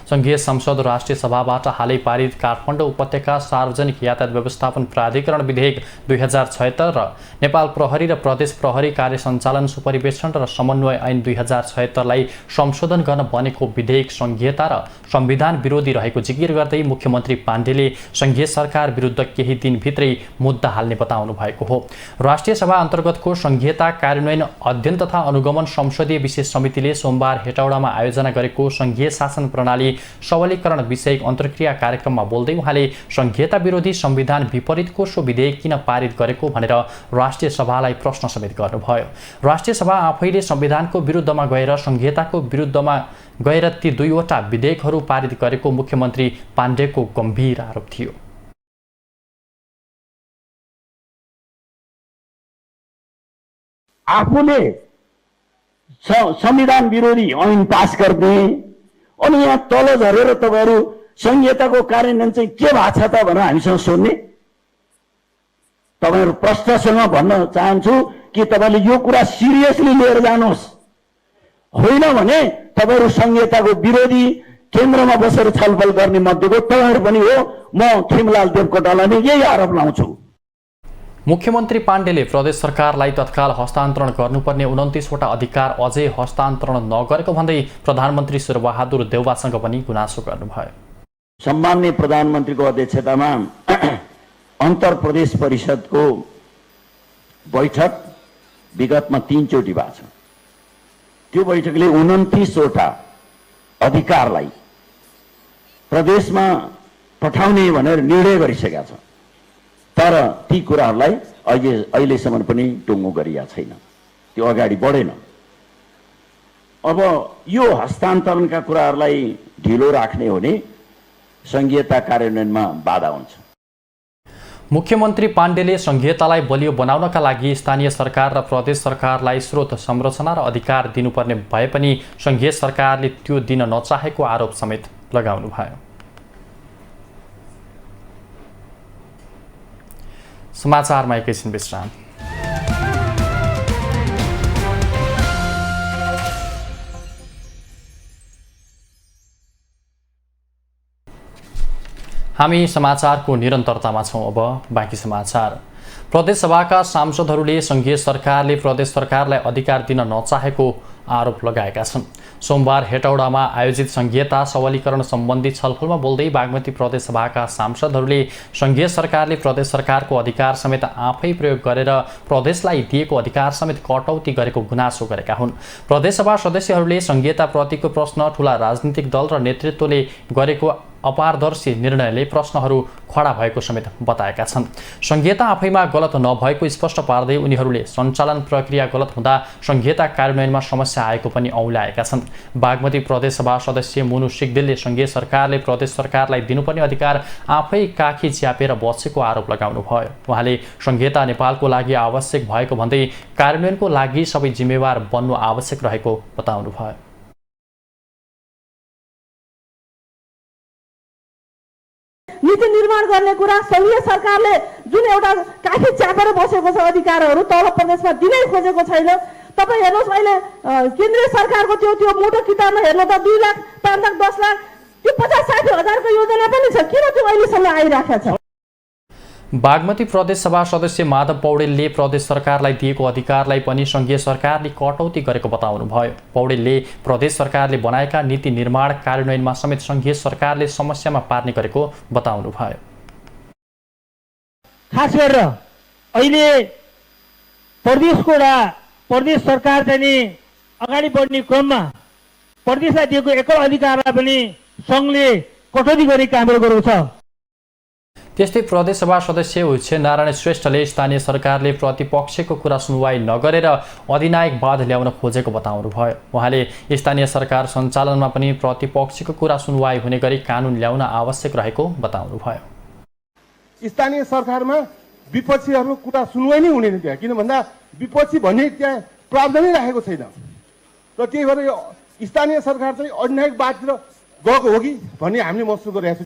सङ्घीय संसद राष्ट्रिय सभाबाट हालै पारित काठमाडौँ उपत्यका सार्वजनिक यातायात व्यवस्थापन प्राधिकरण विधेयक 2076 र नेपाल प्रहरी र प्रदेश प्रहरी कार्य सञ्चालन सुपरिवेक्षण र समन्वय ऐन 2076लाई संशोधन गर्न बनेको विधेयक सङ्घीयता र संविधान विरोधी रहेको जिकिर गर्दै मुख्यमन्त्री पाण्डेले सङ्घीय सरकार विरुद्ध केही दिनभित्रै मुद्दा हाल्ने बताउनु भएको हो। राष्ट्रिय सभा अन्तर्गतको सङ्घीयता कार्यान्वयन अध्ययन तथा अनुगमन संसदीय विशेष समितिले सोमबार हेटौडामा आयोजना गरेको सङ्घीय शासन प्रणाली सबलीकरण विषयक अन्तर्क्रिया कार्यक्रममा बोल्दै उहाँले सङ्घीयता विरोधी संविधान विपरीतको सो विधेयक किन पारित गरेको भनेर राष्ट्रिय सभालाई प्रश्न समेत गर्नुभयो। राष्ट्रिय सभा आफैले संविधानको विरुद्धमा गएर सङ्घीयताको विरुद्धमा गएर ती दुईवटा विधेयकहरू पारित गरेको मुख्यमन्त्री पाण्डेको गम्भीर आरोप थियो। आफूले संविधान विरोधी ऐन पास गर्ने अनि यहाँ तल झरेर तपाईँहरू संहिताको कार्यान्वयन चाहिँ के भएको छ त भनेर हामीसँग सोध्ने। तपाईँहरू प्रश्नसँग भन्न चाहन्छु कि तपाईँले यो कुरा सिरियसली लिएर जानुहोस्, होइन भने तपाईँहरू संहिताको विरोधी केन्द्रमा बसेर छलफल गर्ने मध्येको तपाईँहरू पनि हो। म खिमलाल देवकोटालाई नै यही आरोप लाउँछु। मुख्यमन्त्री पाण्डेले प्रदेश सरकारलाई तत्काल हस्तान्तरण गर्नुपर्ने 29वटा अधिकार अझै हस्तान्तरण नगरेको भन्दै प्रधानमन्त्री शेरबहादुर देउवासँग पनि गुनासो गर्नुभयो। सम्माननीय प्रधानमन्त्रीको अध्यक्षतामा अन्तर प्रदेश परिषदको बैठक विगतमा 3 चोटि भएको छ। त्यो बैठकले 29वटा अधिकारलाई प्रदेशमा पठाउने भनेर निर्णय गरिसकेका छ, तर ती कुराहरूलाई अहिलेसम्म पनि टुङ्गो गरिएको छैन, त्यो अगाडि बढेन। अब यो हस्तान्तरणका कुराहरूलाई ढिलो राख्ने हो भने संघीयता कार्यान्वयनमा बाधा हुन्छ। मुख्यमन्त्री पाण्डेले संघीयतालाई बलियो बनाउनका लागि स्थानीय सरकार र प्रदेश सरकारलाई स्रोत संरचना र अधिकार दिनुपर्ने भए पनि संघीय सरकारले त्यो दिन नचाहेको आरोप समेत लगाउनुभयो। समाचारमा एकैछिन विश्राम। हामी समाचारको निरन्तरतामा छौँ। अब बाँकी समाचार। प्रदेशसभाका सांसदहरूले सङ्घीय सरकारले प्रदेश सरकारलाई अधिकार दिन नचाहेको आरोप लगाएका छन्। सोमबार हेटौडामा आयोजित सङ्घीयता सबलीकरण सम्बन्धी छलफलमा बोल्दै बागमती प्रदेशसभाका सांसदहरूले सङ्घीय सरकारले प्रदेश सरकारको अधिकार समेत आफै प्रयोग गरेर प्रदेशलाई दिएको अधिकार समेत कटौती गरेको गुनासो गरेका हुन्। प्रदेशसभा सदस्यहरूले सङ्घीयताप्रतिको प्रश्न ठूला राजनीतिक दल र नेतृत्वले गरेको अपारदर्शी निर्णयले प्रश्नहरू खडा भएको समेत बताएका छन्। सङ्घीयता आफैमा गलत नभएको स्पष्ट पार्दै उनीहरूले सञ्चालन प्रक्रिया गलत हुँदा सङ्घीयता कार्यान्वयनमा समस्या आएको पनि औँल्याएका छन्। बागमती प्रदेशसभा सदस्य मुनु सिग्देलले सङ्घीय सरकारले प्रदेश सरकारलाई दिनुपर्ने अधिकार आफै काखी च्यापेर बसेको आरोप लगाउनु भयो। उहाँले सङ्घीयता नेपालको लागि आवश्यक भएको भन्दै कार्यान्वयनको लागि सबै जिम्मेवार बन्नु आवश्यक रहेको बताउनु भयो। नीति निर्माण गर्ने कुरा सङ्घीय सरकारले जुन एउटा काखी च्यापेर बसेको छ अधिकारहरू तल प्रदेशमा दिनै खोजेको छैन। तपाईँ हेर्नुहोस्, अहिले केन्द्रीय सरकारको त्यो मोटो किताबमा हेर्नु त 2 लाख 5 लाख 10 लाख त्यो 50-60 हजारको योजना पनि छ। किन त्यो अहिलेसम्म आइराखेको छ? बागमती प्रदेशसभा सदस्य माधव पौडेलले प्रदेश सरकारलाई दिएको अधिकारलाई पनि सङ्घीय सरकारले कटौती गरेको बताउनुभयो। पौडेलले प्रदेश सरकारले बनाएका नीति निर्माण कार्यान्वयनमा समेत सङ्घीय सरकारले समस्यामा पार्ने गरेको बताउनुभयो। खास गरेर अहिले प्रदेश सरकार चाहिँ अगाडि बढ्ने क्रममा प्रदेशलाई दिएको एकल अधिकारलाई पनि सङ्घले कटौती गर्ने कामहरू गरेको छ। त्यस्तै प्रदेशसभा सदस्य उच्च नारायण श्रेष्ठले स्थानीय सरकारले प्रतिपक्षको कुरा सुनवाई नगरेर अधिनायकवाद ल्याउन खोजेको बताउनुभयो। उहाँले स्थानीय सरकार सञ्चालनमा पनि प्रतिपक्षको कुरा सुनवाई हुने गरी कानुन ल्याउन आवश्यक रहेको बताउनुभयो। स्थानीय सरकारमा विपक्षीहरूको कुरा सुनवाई नै हुँदैन त्यहाँ, किन भन्दा विपक्षी भन्ने त्यहाँ प्रावधान नै राखेको छैन र त्यही भएर यो स्थानीय सरकार चाहिँ अधिनायकवादतिर गएको हो कि भन्ने हामीले महसुस गरिरहेको छौँ।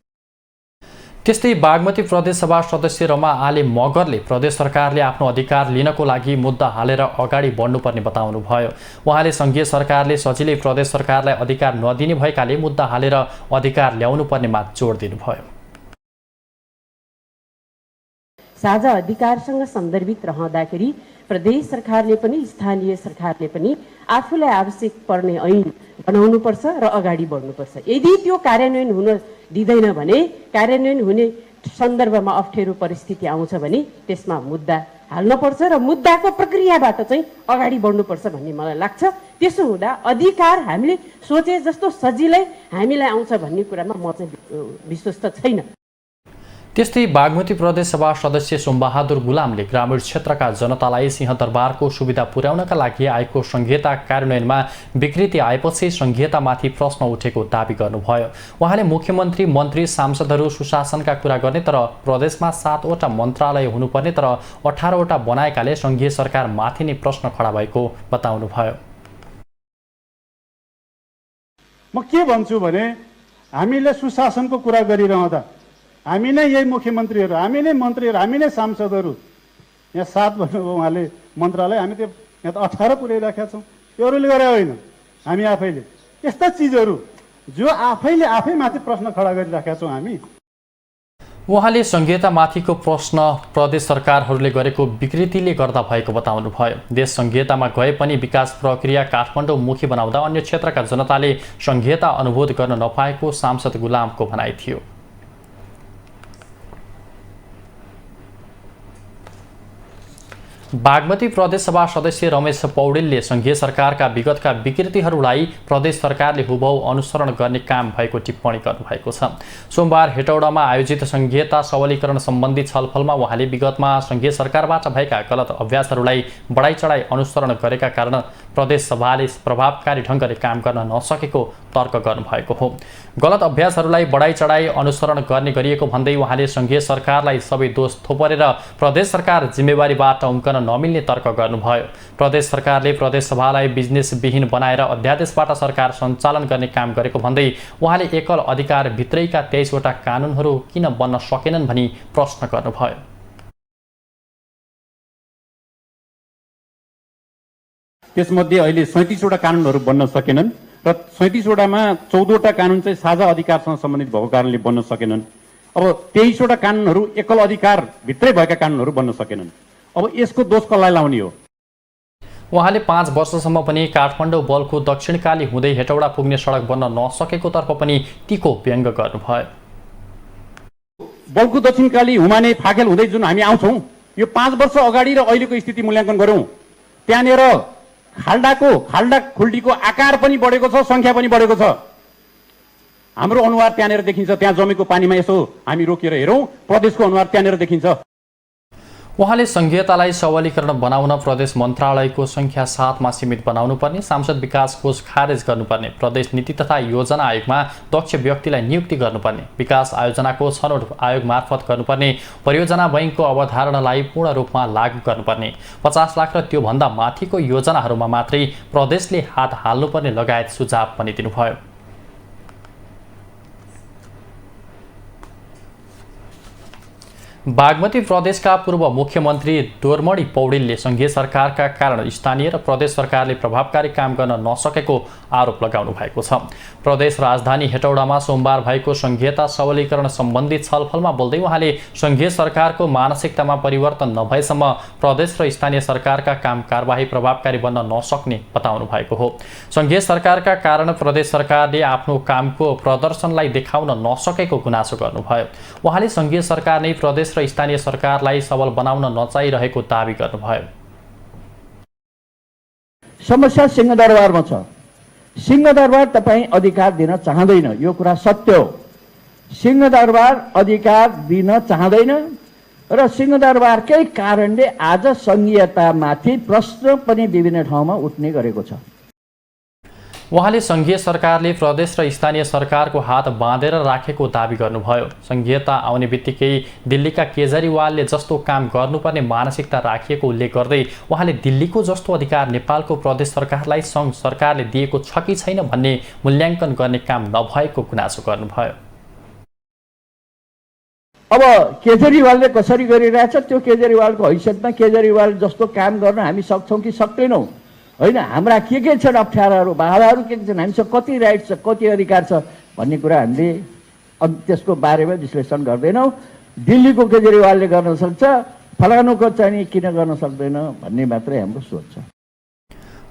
त्यस्तै बागमती प्रदेशसभा सदस्य रमा आले मगरले प्रदेश सरकारले आफ्नो अधिकार लिनको लागि मुद्दा हालेर अगाडि बढ्नुपर्ने बताउनुभयो। उहाँले सङ्घीय सरकारले सजिलै प्रदेश सरकारलाई अधिकार नदिने भएकाले मुद्दा हालेर अधिकार ल्याउनु पर्नेमा जोड दिनुभयो। साझा अधिकारसँग सन्दर्भित रहँदाखेरि प्रदेश सरकारले पनि स्थानीय सरकारले पनि आफूलाई आवश्यक पर्ने ऐन बनाउनुपर्छ र अगाडि बढ्नुपर्छ। यदि त्यो कार्यान्वयन हुन दिँदैन भने, कार्यान्वयन हुने सन्दर्भमा अप्ठ्यारो परिस्थिति आउँछ भने त्यसमा मुद्दा हाल्नुपर्छ र मुद्दाको प्रक्रियाबाट चाहिँ अगाडि बढ्नुपर्छ भन्ने मलाई लाग्छ। त्यसो हुँदा अधिकार हामीले सोचे जस्तो सजिलै हामीलाई आउँछ भन्ने कुरामा म चाहिँ विश्वस्त छैन। त्यस्तै बागमती प्रदेशसभा सदस्य सोमबहादुर गुलामले ग्रामीण क्षेत्रका जनतालाई सिंहदरबारको सुविधा पुर्याउनका लागि आएको सङ्घीयता कार्यान्वयनमा विकृति आएपछि सङ्घीयतामाथि प्रश्न उठेको दावी गर्नुभयो। उहाँले मुख्यमन्त्री, मन्त्री, सांसदहरू सुशासनका कुरा गर्ने तर प्रदेशमा 7 वटा मन्त्रालय हुनुपर्ने तर 18 वटा बनाएकाले सङ्घीय सरकार माथि नै प्रश्न खडा भएको बताउनुभयो। म के भन्छु भने हामीले सुशासनको कुरा गरिरहँदा हामी नै यही मुख्यमन्त्रीहरू, हामी नै मन्त्रीहरू, हामी नै सांसदहरू, यहाँ 7 भन्नुभयो उहाँले मन्त्रालय, हामी त यहाँ त 18 पुर्याइराखेका छौँ। त्यो अरूले गरे होइन, हामी आफैले यस्ता चिजहरू जो आफैले आफैमाथि प्रश्न खडा गरिराखेका छौँ हामी। उहाँले सङ्घीयतामाथिको प्रश्न प्रदेश सरकारहरूले गरेको विकृतिले गर्दा भएको बताउनुभयो। देश सङ्घीयतामा गए पनि विकास प्रक्रिया काठमाडौँमुखी बनाउँदा अन्य क्षेत्रका जनताले सङ्घीयता अनुभूत गर्न नपाएको सांसद गुलामको भनाइ थियो। बागमती प्रदेशसभा सदस्य रमेश पौडेलले सङ्घीय सरकारका विगतका विकृतिहरूलाई प्रदेश सरकारले हुबहु अनुसरण गर्ने काम भएको टिप्पणी गर्नुभएको छ। सोमबार हेटौडामा आयोजित सङ्घीयता सबलीकरण सम्बन्धी छलफलमा उहाँले विगतमा सङ्घीय सरकारबाट भएका गलत अभ्यासहरूलाई बढाइ चढाइ अनुसरण गरेका कारण प्रदेश सभाले प्रभावकारी ढङ्गले काम गर्न नसकेको तर्क गर्नुभएको हो। गलत अभ्यासहरूलाई बढाइ चढाइ अनुसरण गर्ने गरिएको भन्दै उहाँले सङ्घीय सरकारलाई सबै दोष थोपरेर प्रदेश सरकार जिम्मेवारीबाट उम्कन नमिल्ने तर्क गर्नुभयो। प्रदेश सरकारले प्रदेश सभालाई बिजनेसविहीन बनाएर अध्यादेशबाट सरकार सञ्चालन गर्ने काम गरेको भन्दै उहाँले एकल अधिकार भित्रैका 23 वटा कानुनहरू किन बन्न सकेनन् भनी प्रश्न गर्नुभयो। त्यसमध्ये अहिले 37वटा कानुनहरू बन्न सकेनन् र 37वटामा 14वटा कानुन चाहिँ साझा अधिकारसँग सम्बन्धित भएको कारणले बन्न सकेनन्। अब 23वटा कानुनहरू एकल अधिकार भित्रै भएका कानुनहरू बन्न सकेनन्। अब यसको दोष कसलाई लाउने हो? उहाँले 5 वर्षसम्म पनि काठमाडौँ बलको दक्षिणकाली हुँदै हेटौडा पुग्ने सडक बन्न नसकेको तर्फ पनि तीखो व्यङ्ग गर्नुभयो। बलको दक्षिणकाली हुमाने फाकेल हुँदै जुन हामी आउँछौँ, यो 5 वर्ष अगाडि र अहिलेको स्थिति मूल्याङ्कन गरौँ, त्यहाँनिर खाल्डा खुल्डीको आकार पनि बढेको छ, सङ्ख्या पनि बढेको छ। हाम्रो अनुहार त्यहाँनिर देखिन्छ। त्यहाँ जमेको पानीमा यसो हामी रोकेर हेरौँ, प्रदेशको अनुहार त्यहाँनिर देखिन्छ। उहाँले संघीयतालाई सबलीकरण बनाउन प्रदेश मन्त्रालयको संख्या 7 मा सीमित बनाउनु पर्ने, सांसद विकास कोष खारेज गर्नुपर्ने, प्रदेश नीति तथा योजना आयोगमा दक्ष व्यक्तिलाई नियुक्ति गर्नुपर्ने, विकास आयोजनाको छनौट आयोग मार्फत गर्नुपर्ने, परियोजना बैंकको अवधारणालाई पूर्ण रूपमा लागू गर्नुपर्ने, 50 लाख र त्योभन्दा माथिको योजनाहरूमा मात्रै प्रदेशले हात हाल्नुपर्ने लगायत सुझाव पनि दिनुभयो। बागमती प्रदेशका पूर्व मुख्यमन्त्री डोरमणि पौडेलले संघीय सरकारका कारण स्थानीय र प्रदेश सरकारले प्रभावकारी काम गर्न नसकेको आरोप लगाउनु भएको छ। प्रदेश राजधानी हेटौडामा सोमबार भएको संघीयता सबलीकरण सम्बन्धी छलफलमा बोल्दै उहाँले संघीय सरकारको मानसिकतामा परिवर्तन नभएसम्म प्रदेश र स्थानीय सरकारका काम कारबाही प्रभावकारी बन्न नसक्ने बताउनु भएको हो। संघीय सरकारका कारण प्रदेश सरकारले आफ्नो कामको प्रदर्शनलाई देखाउन नसकेको गुनासो गर्नुभयो। उहाँले संघीय सरकार नै प्रदेश र स्थानीय सरकारलाई सबल बनाउन नचाहिरहेको दावी गर्नुभयो। समस्या सिंहदरबारमा छ। सिंहदरबार तपाईँ अधिकार दिन चाहँदैन, यो कुरा सत्य हो। सिंहदरबार अधिकार दिन चाहँदैन र सिंहदरबारकै कारणले आज संघीयतामाथि प्रश्न पनि विभिन्न ठाउँमा उठ्ने गरेको छ। उहाँले संघीय सरकारले प्रदेश र स्थानीय सरकारको हात बाँधेर राखेको दावी गर्नुभयो। संघीयता आउने बित्तिकै दिल्लीका केजरीवालले जस्तो काम गर्नुपर्ने मानसिकता राखिएको उल्लेख गर्दै उहाँले दिल्लीको जस्तो अधिकार नेपालको प्रदेश सरकारलाई सङ्घ सरकारले दिएको छ कि छैन भन्ने मूल्याङ्कन गर्ने काम नभएको गुनासो गर्नुभयो। अब केजरीवालले कसरी गरिरहेछ, त्यो केजरीवालको हैसियतमा केजरीवाल जस्तो काम गर्न हामी सक्छौँ कि सक्दैनौँ होइन। हाम्रा के छन् अप्ठ्याराहरू, बाधाहरू के छन्, हामीसँग कति राइट छ, कति अधिकार छ भन्ने कुरा हामीले त्यसको बारेमा विश्लेषण गर्दैनौँ। दिल्लीको केजरीवालले गर्न सक्छ, फलानुको चाहिँ किन गर्न सक्दैन भन्ने मात्रै हाम्रो सोच छ।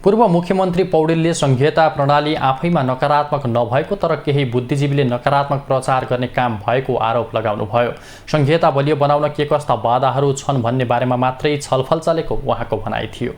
पूर्व मुख्यमन्त्री पौडेलले संघीयता प्रणाली आफैमा नकारात्मक नभएको तर केही बुद्धिजीवीले नकारात्मक प्रचार गर्ने काम भएको आरोप लगाउनुभयो। संघीयता बलियो बनाउन के कस्ता बाधाहरू छन् भन्ने बारेमा मात्रै छलफल चलेको उहाँको भनाइ थियो।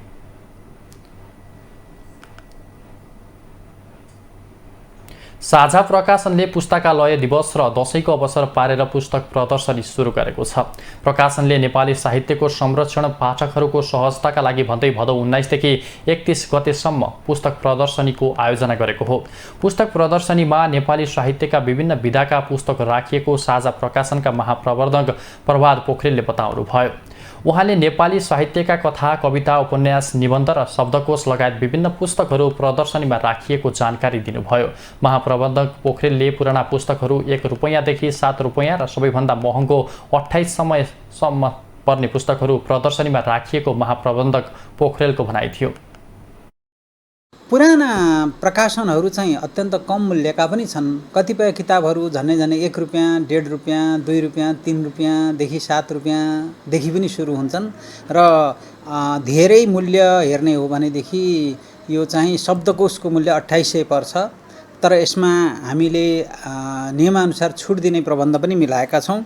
साझा प्रकाशनले पुस्तकालय दिवस र दशैंको अवसर पारेर पुस्तक प्रदर्शनी सुरु गरेको छ। प्रकाशनले नेपाली साहित्यको संरक्षण, पाठकहरूको सहजताका लागि भन्दै भदौ 19 देखि 31 गतेसम्म पुस्तक प्रदर्शनीको आयोजना गरेको हो। पुस्तक प्रदर्शनीमा नेपाली साहित्यका विभिन्न विधाका पुस्तक राखिएको साझा प्रकाशनका महाप्रवर्धक प्रभात पोखरेलले बताउनुभयो। उहाँले नेपाली साहित्यका कथा, कविता, उपन्यास, निबन्ध र शब्दकोश लगायत विभिन्न पुस्तकहरू प्रदर्शनीमा राखिएको जानकारी दिनुभयो। महाप्रबन्धक पोखरेलले पुराना पुस्तकहरू 1 रुपैयाँदेखि 7 रुपैयाँ र सबैभन्दा महँगो 28 समयसम्म पर्ने पुस्तकहरू प्रदर्शनीमा राखिएको महाप्रबन्धक पोखरेलको भनाइ थियो। पुराना प्रकाशनहरू चाहिँ अत्यन्त कम मूल्यका पनि छन्। कतिपय किताबहरू झन्डै 1 रुपैयाँ, 1.5 रुपैयाँ, 2 रुपैयाँ, 3 रुपैयाँदेखि 7 रुपैयाँदेखि पनि सुरु हुन्छन् र धेरै मूल्य हेर्ने हो भनेदेखि यो चाहिँ शब्दकोशको मूल्य 2800 पर्छ। तर यसमा हामीले नियमअनुसार छुट दिने प्रबन्ध पनि मिलाएका छौँ।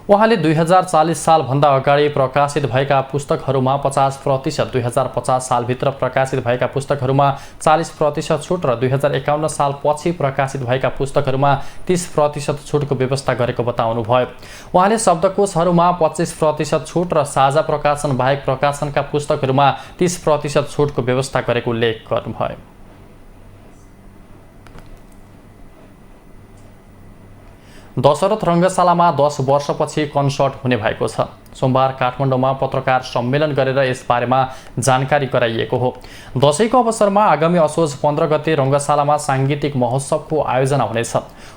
उहाँले 2040 सालभन्दा अगाडि प्रकाशित भएका पुस्तकहरूमा 50%, 2050 सालभित्र प्रकाशित भएका पुस्तकहरूमा 40% छुट र 2051 सालपछि प्रकाशित भएका पुस्तकहरूमा 30% छुटको व्यवस्था गरेको बताउनुभयो। उहाँले शब्दकोशहरूमा 25% छुट र साझा प्रकाशन बाहेक प्रकाशनका पुस्तकहरूमा 30% छुटको व्यवस्था गरेको उल्लेख गर्नुभयो। दशरथ रङ्गशालामा 10 वर्षपछि कन्सर्ट हुने भएको छ। सोमबार काठमाडौँमा पत्रकार सम्मेलन गरेर यस बारेमा जानकारी गराइएको हो। दशैंको अवसरमा आगामी असोज 15 गते रङ्गशालामा साङ्गीतिक महोत्सवको आयोजना हुनेछ।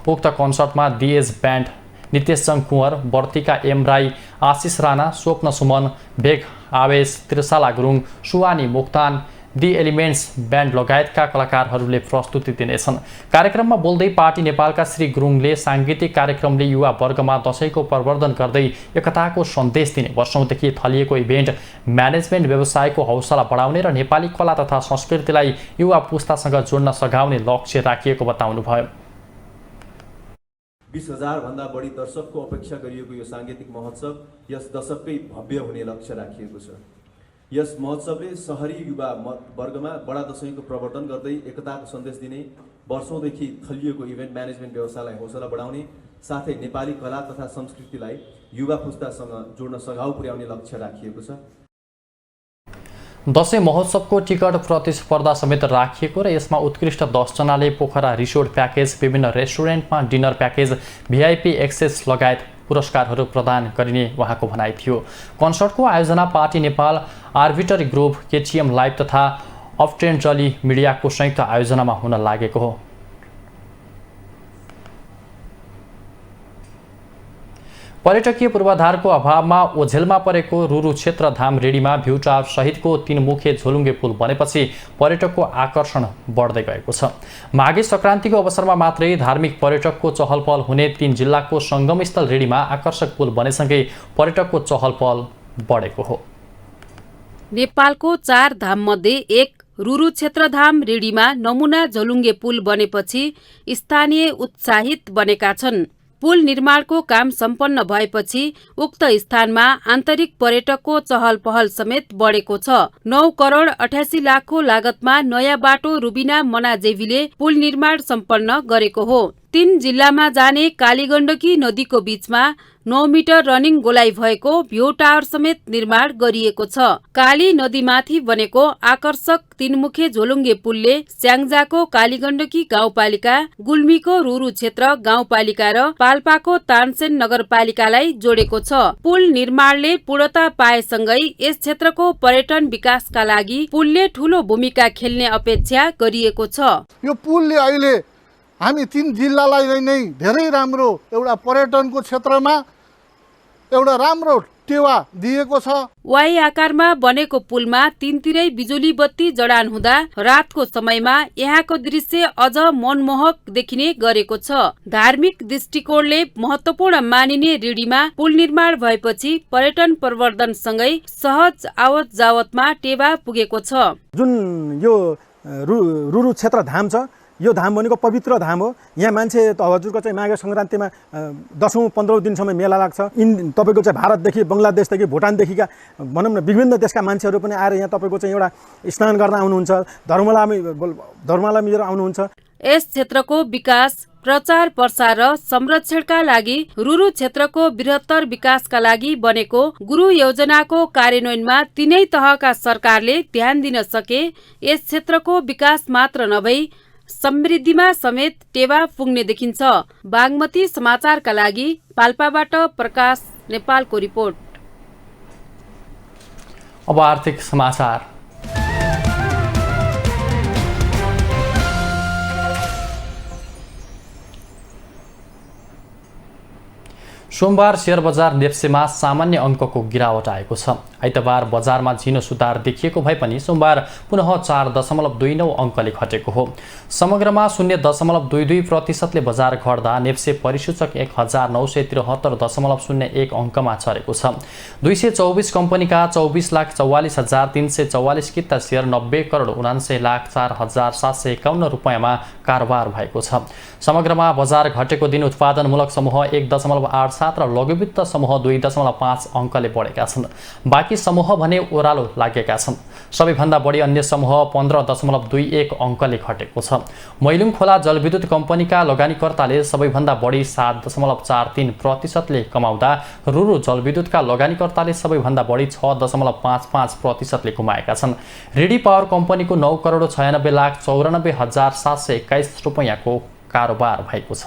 उक्त कन्सर्टमा डीएज ब्यान्ड, नितेशचङ कुँवर, वर्तिका एम राई, आशिष राणा, स्वप्न सुमन, भेग आवेश, Trishala Gurung, Suwani Moktan, the elements band लगायतका कलाकारहरूले प्रस्तुति दिनेछन्। कार्यक्रममा बोल्दै पार्टी नेपालका श्री गुरुङले साङ्गीतिक कार्यक्रमले युवा वर्गमा दशैंको प्रवर्धन गर्दै एकताको सन्देश दिने, वर्षौंदेखि थलिएको इभेन्ट म्यानेजमेन्ट व्यवसायको हौसला बढाउने र नेपाली कला तथा संस्कृतिलाई युवा पुस्तासँग जोड्न सघाउने लक्ष्य राखिएको बताउनुभयो। 20,000 भन्दा बढी दर्शकको अपेक्षा गरिएको यो सांगीतिक महोत्सव यस दशककै भव्य हुने लक्ष्य राखिएको छ। यस महोत्सवले शहरी युवा वर्गमा बडा दशैंको प्रवर्धन गर्दै एकताको सन्देश दिने, वर्षौंदेखि थलिएको इभेन्ट म्यानेजमेन्ट व्यवसायलाई हौसला बढाउने साथै नेपाली कला तथा संस्कृतिलाई युवा पुस्तासँग जोड्न सघाउ पुर्याउने लक्ष्य राखिएको छ। दशैं महोत्सवको टिकट प्रतिस्पर्धा समेत राखिएको र यसमा उत्कृष्ट 10 जनाले पोखरा रिसोर्ट प्याकेज, विभिन्न रेस्टुरेन्टमा डिनर प्याकेज, भिआइपी एक्सेस लगायत पुरस्कारहरू प्रदान गरिने उहाँको भनाइ थियो। कन्सर्टको आयोजना party Nepal, arbiter group, KTM live तथा अफ्टेन्जली मिडियाको संयुक्त आयोजनामा हुन लागेको हो। पर्यटकीय पूर्वाधारको अभावमा ओझेलमा परेको रुरु क्षेत्र धाम रेडीमा भ्यू टावर सहितको 3 मुखे झोलुङ्गे पुल बनेपछि पर्यटकको आकर्षण बढ्दै गएको छ। माघे संक्रान्तिको अवसरमा मात्रै धार्मिक पर्यटकको चहलपहल हुने 3 जिल्लाको संगमस्थल रेडीमा आकर्षक पुल बनेसँगै पर्यटकको चहलपहल बढेको हो। नेपालको 4 धाम मध्ये एक रुरु क्षेत्रधाम रेडीमा नमुना झोलुङ्गे पुल बनेपछि स्थानीय उत्साहित बनेका छन्। पुल निर्माणको काम सम्पन्न भएपछि उक्त स्थानमा आन्तरिक पर्यटकको चहल पहल समेत बढेको छ। 9 करोड 88 लाखको लागतमा नयाँ बाटो रुबिना मनाजेवीले पुल निर्माण सम्पन्न गरेको हो। 3 जिल्लामा जाने कालीगण्डकी नदीको बीचमा 9 मिटर रनिङ गोलाइ भएको भ्यू टावर समेत निर्माण गरिएको छ। काली नदीमाथि बनेको आकर्षक 3 मुखे झोलुङ्गे पुलले स्याङ्जाको कालीगण्डकी गाउँपालिका, गुल्मीको रुरु क्षेत्र गाउँपालिका र पाल्पाको तानसेन नगरपालिकालाई जोडेको छ। पुल निर्माणले पूर्णता पाएसँगै यस क्षेत्रको पर्यटन विकासका लागि पुलले ठूलो भूमिका खेल्ने अपेक्षा गरिएको छ। यो पुलले अहिले हामी 3 जिल्लालाई नै धेरै राम्रो एउटा पर्यटनको क्षेत्रमा एउटा राम्रो टेवा दिएको छ। वाई आकारमा बनेको पुलमा 3तिरै बिजुली बत्ती जडान हुँदा रातको समयमा यहाँको दृश्य अझ मनमोहक देखिने गरेको छ। धार्मिक दृष्टिकोणले महत्त्वपूर्ण मानिने रेडीमा पुल निर्माण भएपछि पर्यटन प्रवर्धन सँगै सहज आवत जावतमा टेवा पुगेको छ। जुन यो रुरु क्षेत्र धाम छ, यो धाम भनेको पवित्र धाम हो। यहाँ मान्छे हजुरको चाहिँ माघे सङ्क्रान्तिमा 10औं-15औं दिनसम्म मेला लाग्छ। तपाईँको चाहिँ भारतदेखि, बङ्गलादेशदेखि, भुटानदेखिका भनौँ न विभिन्न देशका मान्छेहरू पनि आएर यहाँ तपाईँको चाहिँ एउटा स्नान गर्न आउनुहुन्छ, धर्मलाई लिएर आउनुहुन्छ। यस क्षेत्रको विकास, प्रचार प्रसार र संरक्षणका लागि रुरु क्षेत्रको बृहत्तर विकासका लागि बनेको गुरु योजनाको कार्यान्वयनमा 3 तहका सरकारले ध्यान दिन सके यस क्षेत्रको विकास मात्र नभई समृद्धिमा समेत टेवा पुग्ने देखिन्छ। बागमती समाचारका लागि पाल्पाबाट प्रकाश नेपालको रिपोर्ट। अब आर्थिक समाचार। सोमबार शेयर बजार नेप्सेमा सामान्य अङ्कको गिरावट आएको छ। आइतबार बजारमा झिनो सुधार देखिएको भए पनि सोमबार पुनः 4.29 अङ्कले घटेको हो। समग्रमा 0.22% बजार घट्दा नेप्से परिसूचक 1973.01 अङ्कमा चढेको छ। 224 कम्पनीका 24,44,344 किता सेयर 90 करोड 79,04,751 रुपियाँमा कारोबार भएको छ। समग्रमा बजार घटेको दिन उत्पादनमूलक समूह 1.87 र लघुवित्त समूह 2.5 अङ्कले बढेका छन्। बाँकी समूह भने ओह्रालो लागेका छन्। सबैभन्दा बढी अन्य समूह 15.21 अङ्कले घटेको छ। मैलुङ खोला जलविद्युत कम्पनीका लगानीकर्ताले सबैभन्दा बढी 7.43% कमाउँदा रुरु जलविद्युतका लगानीकर्ताले सबैभन्दा बढी 6.55% गुमाएका छन्। रेडी पावर कम्पनीको 9 करोड 96,94,721 रुपियाँको कारोबार भएको छ।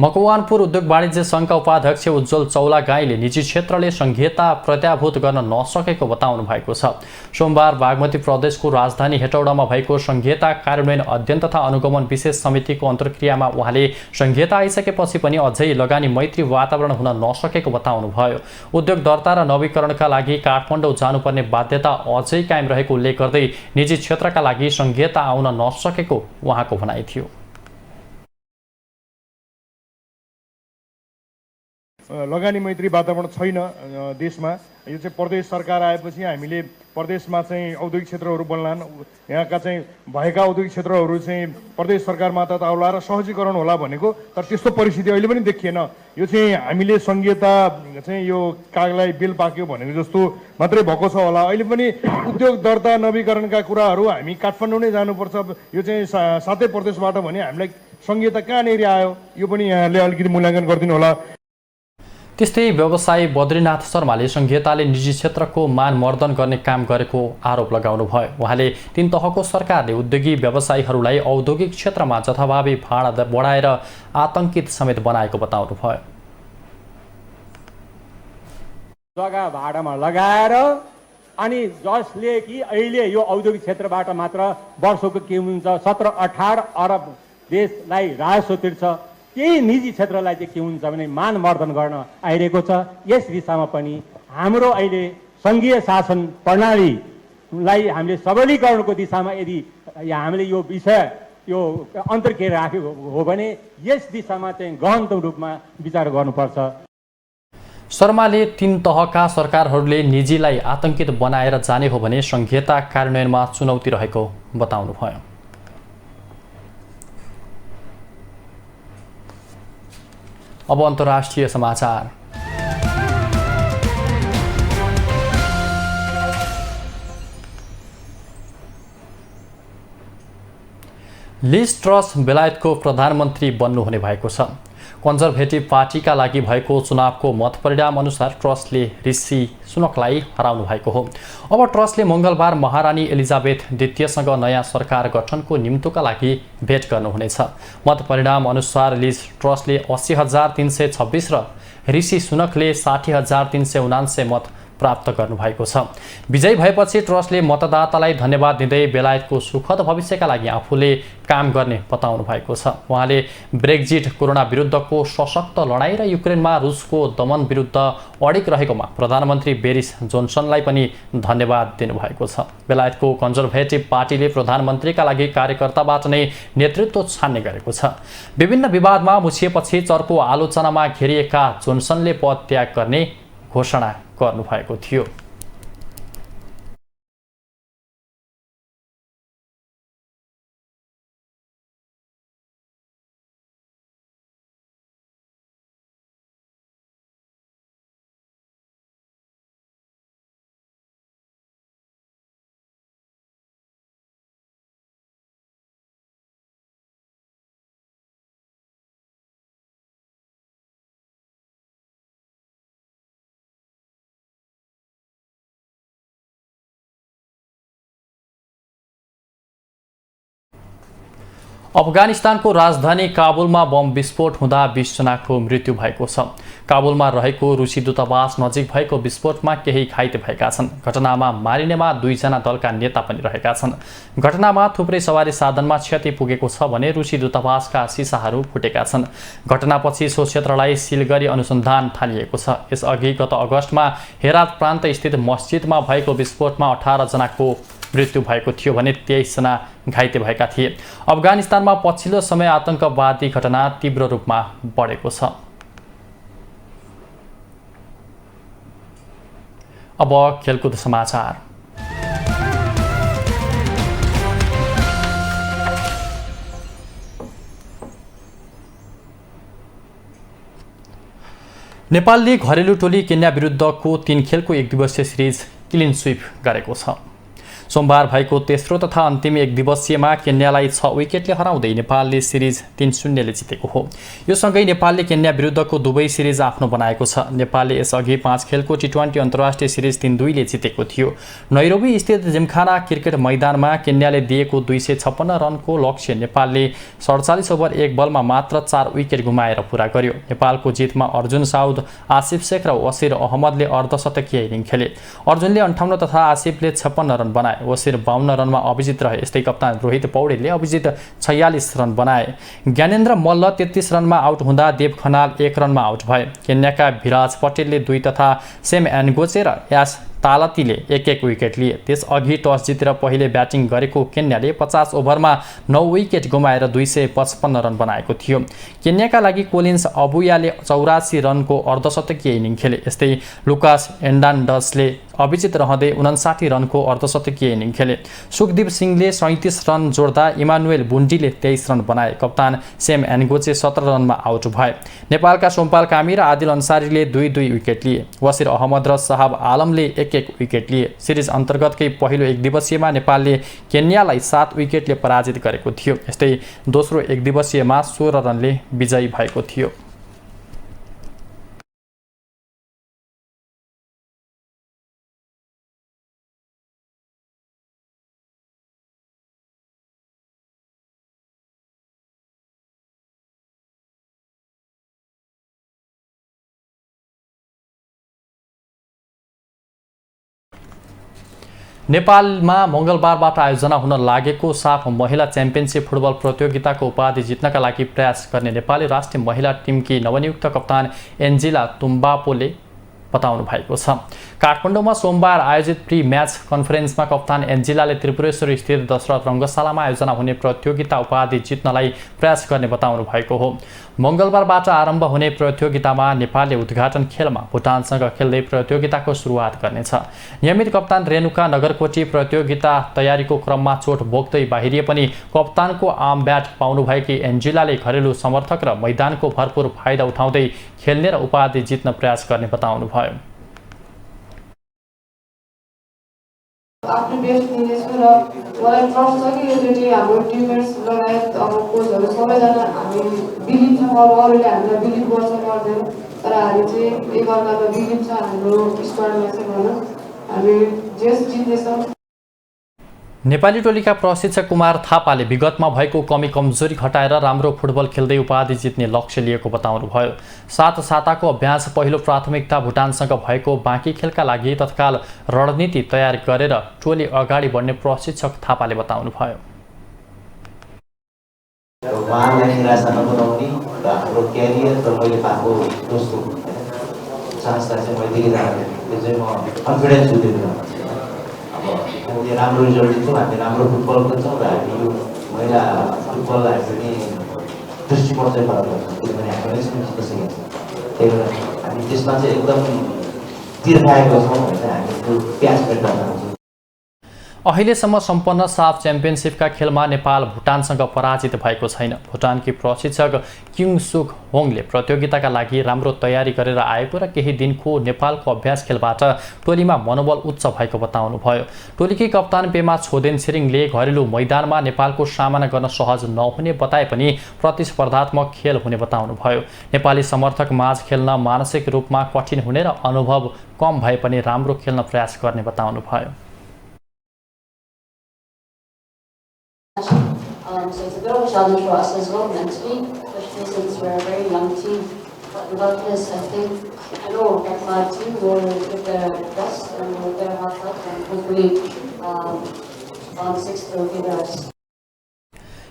मकवानपुर उद्योग वाणिज्य सङ्घका उपाध्यक्ष उज्जवल चौलागाईले निजी क्षेत्रले संघीयता प्रत्याभूत गर्न नसकेको बताउनु भएको छ। सोमबार बागमती प्रदेशको राजधानी हेटौडामा भएको संघीयता कार्यान्वयन अध्ययन तथा अनुगमन विशेष समितिको अन्तर्क्रियामा उहाँले संघीयता आइसकेपछि पनि अझै लगानी मैत्री वातावरण हुन नसकेको बताउनुभयो। उद्योग दर्ता र नवीकरणका लागि काठमाडौँ जानुपर्ने बाध्यता अझै कायम रहेको उल्लेख गर्दै निजी क्षेत्रका लागि संघीयता आउन नसकेको उहाँको भनाइ थियो। लगानी मैत्री वातावरण छैन देशमा। यो चाहिँ प्रदेश सरकार आएपछि हामीले प्रदेशमा चाहिँ औद्योगिक क्षेत्रहरू बन्लान्, यहाँका चाहिँ भएका औद्योगिक क्षेत्रहरू चाहिँ प्रदेश सरकारमा त आउला र सहजीकरण होला भनेको, तर त्यस्तो परिस्थिति अहिले पनि देखिएन। यो चाहिँ हामीले संघीयता चाहिँ यो कागलाई बेल पाक्यो भनेको जस्तो मात्रै भएको छ होला। अहिले पनि उद्योग दर्ता नवीकरणका कुराहरू हामी काठमाडौँ नै जानुपर्छ, यो चाहिँ सातै प्रदेशबाट भने हामीलाई संघीयता कहाँनिर आयो, यो पनि यहाँले अलिकति मूल्याङ्कन गरिदिनु होला। त्यस्तै व्यवसायी बद्रीनाथ शर्माले संघीयताले निजी क्षेत्रको मान मर्दन गर्ने काम गरेको आरोप लगाउनु भयो। उहाँले तीन तहको सरकारले उद्योगी व्यवसायीहरूलाई औद्योगिक क्षेत्रमा जथाभावी भाडा बढाएर आतंकित समेत बनाएको बताउनु भयो। जग्गा भाडामा लगाएर अनि जसले कि अहिले यो औद्योगिक क्षेत्रबाट मात्र वर्षको के हुन्छ 17-18 अरब देशलाई राजस्व तिर्छ, त्यही निजी क्षेत्रलाई चाहिँ के हुन्छ भने मान मर्दन गर्न आइरहेको छ। यस दिशामा पनि हाम्रो अहिले सङ्घीय शासन प्रणालीलाई हामीले सबलीकरणको दिशामा यदि हामीले यो विषय यो अन्तर्क्रिया राखेको हो भने यस दिशामा चाहिँ गहनतम रूपमा विचार गर्नुपर्छ। शर्माले तीन तहका सरकारहरूले निजीलाई आतंकित बनाएर जाने हो भने संघीयता कार्यान्वयनमा चुनौती रहेको बताउनुभयो। अब अन्तर्राष्ट्रिय समाचार। लिज ट्रस बेलायतको प्रधानमन्त्री बन्नुहुने भएको छ। कन्जर्भेटिभ पार्टीका लागि भएको चुनावको मत परिणाम अनुसार ट्रसले ऋषि सुनकलाई हराउनु भएको हो। अब ट्रसले मङ्गलबार महारानी एलिजाबेथ द्वितीयसँग नयाँ सरकार गठनको निम्तोका लागि भेट गर्नुहुनेछ। मत परिणाम अनुसार लिज ट्रसले 80,326 र ऋषि सुनकले 60,379 मत प्राप्त गर्नुभएको छ। विजयी भएपछि ट्रसले मतदातालाई धन्यवाद दिँदै बेलायतको सुखद भविष्यका लागि आफूले काम गर्ने बताउनु भएको छ। उहाँले ब्रेक्जिट, कोरोना विरुद्धको सशक्त लडाईँ र युक्रेनमा रुसको दमन विरुद्ध अडिग रहेकोमा प्रधानमन्त्री बोरिस जोन्सनलाई पनि धन्यवाद दिनुभएको छ। बेलायतको कन्जर्भेटिभ पार्टीले प्रधानमन्त्रीका लागि कार्यकर्ताबाट नै नेतृत्व छान्ने गरेको छ। विभिन्न विवादमा मुछिएपछि चर्को आलोचनामा घेरिएका जोन्सनले पद त्याग गर्ने घोषणा गर्नुभएको थियो। अफगानिस्तानको राजधानी काबुलमा बम विस्फोट हुँदा 20 जनाको मृत्यु भएको छ। काबुलमा रहेको रुसी दूतावास नजिक भएको विस्फोटमा केही घाइते भएका छन्। घटनामा मारिनेमा 2 जना दलका नेता पनि रहेका छन्। घटनामा थुप्रै सवारी साधनमा क्षति पुगेको छ भने रुसी दूतावासका सिसाहरू फुटेका छन्। घटनापछि सो क्षेत्रलाई सिल गरी अनुसन्धान थालिएको छ। यसअघि गत अगस्तमा हेरात प्रान्त स्थित मस्जिदमा भएको विस्फोटमा 18 जनाको मृत्यु भएको थियो भने 23 जना घाइते भएका थिए। अफगानिस्तानमा पछिल्लो समय आतंकवादी घटना तीव्र रूपमा बढेको छ। अब खेलकुद समाचार। नेपालले घरेलु टोली केन्या विरुद्धको 3 खेलको एकदिवसीय सिरिज क्लिन स्विप गरेको छ। सोमबार भएको तेस्रो तथा अन्तिम एक दिवसीयमा केन्यालाई 6 विकेटले हराउँदै नेपालले सिरिज 3-0ले जितेको हो। यो सँगै नेपालले केन्या विरुद्धको दुवै सिरिज आफ्नो बनाएको छ। नेपालले यसअघि 5 खेलको टी20 अन्तर्राष्ट्रिय सिरिज 3-2ले जितेको थियो। नैरोबी स्थित जिमखाना क्रिकेट मैदानमा केन्याले दिएको 256 रनको लक्ष्य नेपालले 47 ओभर 1 बलमा मात्र 4 विकेट गुमाएर पूरा गर्यो। नेपालको जितमा अर्जुन साउद, आसिफ शेख र वसिर अहमदले अर्धशतकीय इनिङ खेले। अर्जुनले 58 तथा आसिफले 56 रन बनाए। वसिर 52 रनमा अभिजित रहे। यस्तै कप्तान रोहित पौडेलले अभिजित 46 रन बनाए। ज्ञानेन्द्र मल्ल 33 रनमा आउट हुँदा देव खनाल 1 रनमा आउट भए। केन्याका भिराज पटेलले 2 तथा सेम एनगोचे र यास तालतीले 1-1 विकेट लिए। त्यसअघि टस जितेर पहिले ब्याटिङ गरेको केन्याले 50 ओभरमा 9 विकेट गुमाएर 255 रन बनाएको थियो। केन्याका लागि कोलिन्स अबुयाले 84 रनको अर्धशतकीय इनिङ खेले। यस्तै लुकास एन्डान्डसले अभिजित रहँदै 59 रनको अर्धशतकीय इनिङ खेले। सुखदीप सिंहले 37 रन जोड्दा इमानुएल बुन्डीले 23 रन बनाए। कप्तान सेम एनगोचे 17 रनमा आउट भए। नेपालका सोमपाल कामी र आदिल अन्सारीले 2-2 विकेट लिए। वसिर अहमद र साहब आलमले 1-1 विकेट लिए। सिरिज अन्तर्गतकै पहिलो एक दिवसीयमा नेपालले केन्यालाई 7 विकेटले पराजित गरेको थियो। यस्तै दोस्रो एक दिवसीयमा 16 रनले विजयी भएको थियो। नेपालमा मङ्गलबारबाट आयोजना हुन लागेको साफ महिला च्याम्पियनसिप फुटबल प्रतियोगिताको उपाधि जित्नका लागि प्रयास गर्ने नेपाली राष्ट्रिय महिला टिमकी नवनियुक्त कप्तान एन्जिला तुम्बापोले बताउनु भएको छ। काठमाडौँमा सोमबार आयोजित प्री म्याच कन्फरेन्समा कप्तान एन्जिलाले त्रिपुरेश्वर स्थित दशरथ रङ्गशालामा आयोजना हुने प्रतियोगिता उपाधि जित्नलाई प्रयास गर्ने बताउनु भएको हो। मङ्गलबारबाट आरम्भ हुने प्रतियोगितामा नेपालले उद्घाटन खेलमा भुटानसँग खेल्दै प्रतियोगिताको सुरुवात गर्नेछ। नियमित कप्तान रेणुका नगरकोटी प्रतियोगिता तयारीको क्रममा चोट भोग्दै बाहिरिए पनि कप्तानको आर्म ब्याट पाउनुभएकी एन्जिलाले घरेलु समर्थक र मैदानको भरपूर फाइदा उठाउँदै खेल्ने र उपाधि जित्न प्रयास गर्ने बताउनु भयो। आफ्नो बेस्ट दिनेछु र मलाई ट्रस्ट छ कि योचोटि हाम्रो टिममेट्स लगायत अब कोचहरू सबैजना हामी बिलिभ छ। अब अरूले हामीलाई बिलिभ गर्छ गर्दैन, तर हामी चाहिँ एकअर्कामा बिलिभ छ हाम्रो स्क्वाडमा चाहिँ भनौँ हामी जेस जित्नेछौँ। नेपाली टोलीका प्रशिक्षक कुमार थापाले विगतमा भएको कमी कमजोरी घटाएर राम्रो फुटबल खेल्दै उपाधि जित्ने लक्ष्य लिएको बताउनुभयो। 7 साताको अभ्यास पहिलो प्राथमिकता भुटानसँग भएको बाँकी खेलका लागि तत्काल रणनीति तयार गरेर टोली अगाडि बढ्ने प्रशिक्षक थापाले बताउनुभयो। उहाँलाई निराशा नबनाउने र हाम्रो क्यारियर र मैले पाएको दोस्रो चान्सलाई चाहिँ मैले दिइरहेको त्यो चाहिँ म कन्फिडेन्स हुँदैन। अब राम्रो रिजल्ट दिन्छौँ, हामी राम्रो फुटबल खेल्छौँ र हामी यो महिला फुटबललाई पनि दृष्टिकोण चाहिँ फरक गर्छौँ, किनभने हामीले जित्न सकेको छ। त्यही भएर हामी त्यसमा चाहिँ एकदम तिर्खाएको छौँ होइन, हामी त्यो प्याच भेट्न चाहन्छौँ। अहिलेसम्म सम्पन्न साफ च्याम्पियनसिपका खेलमा नेपाल भुटानसँग पराजित भएको छैन। भुटानकी प्रशिक्षक किङसुक होङले प्रतियोगिताका लागि राम्रो तयारी गरेर आएको र केही दिनको नेपालको अभ्यास खेलबाट टोलीमा मनोबल उच्च भएको बताउनुभयो। टोलीकी कप्तान पेमा छोदेन छिरिङले घरेलु मैदानमा नेपालको सामना गर्न सहज नहुने बताए पनि प्रतिस्पर्धात्मक खेल हुने बताउनुभयो। नेपाली समर्थक माझ खेल्न मानसिक रूपमा कठिन हुने र अनुभव कम भए पनि राम्रो खेल्न प्रयास गर्ने बताउनुभयो। So it's a bit of a challenge for us as well mentally, especially since we're a very young team. But regardless, I think I know that my team will give their best and will get a hard fight and hopefully round 6 will be theirs.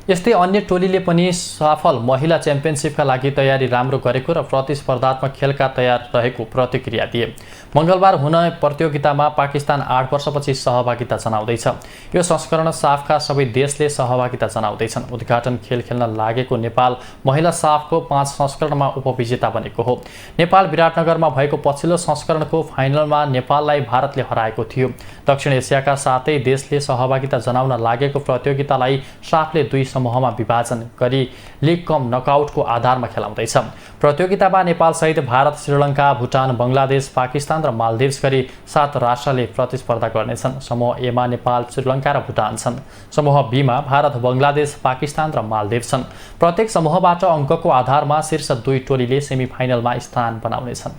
यस्तै अन्य टोलीले पनि सफल महिला च्याम्पियनसिपका लागि तयारी राम्रो गरेको र प्रतिस्पर्धात्मक खेलका तयार रहेको प्रतिक्रिया दिए। मङ्गलबार हुने प्रतियोगितामा पाकिस्तान 8 वर्षपछि सहभागिता जनाउँदैछ। यो संस्करण साफका सबै देशले सहभागिता जनाउँदैछन्। उद्घाटन खेल खेल्न लागेको नेपाल महिला साफको 5 संस्करणमा उपविजेता बनेको हो। नेपाल विराटनगरमा भएको पछिल्लो संस्करणको फाइनलमा नेपाललाई भारतले हराएको थियो। दक्षिण एसियाका 7 देशले सहभागिता जनाउन लागेको प्रतियोगितालाई साफले 2 समूहमा विभाजन गरी लिग कम नकआउटको आधारमा खेलाउँदैछ। प्रतियोगितामा नेपालसहित भारत, श्रीलङ्का, भुटान, बङ्गलादेश, पाकिस्तान र मालदिभ्स गरी 7 राष्ट्रले प्रतिस्पर्धा गर्नेछन्। समूह ए मा नेपाल, श्रीलङ्का र भुटान छन्। समूह बी मा भारत, बङ्गलादेश, पाकिस्तान र मालदिभ्स छन्। प्रत्येक समूहबाट अङ्कको आधारमा शीर्ष 2 टोलीले सेमिफाइनलमा स्थान बनाउनेछन्।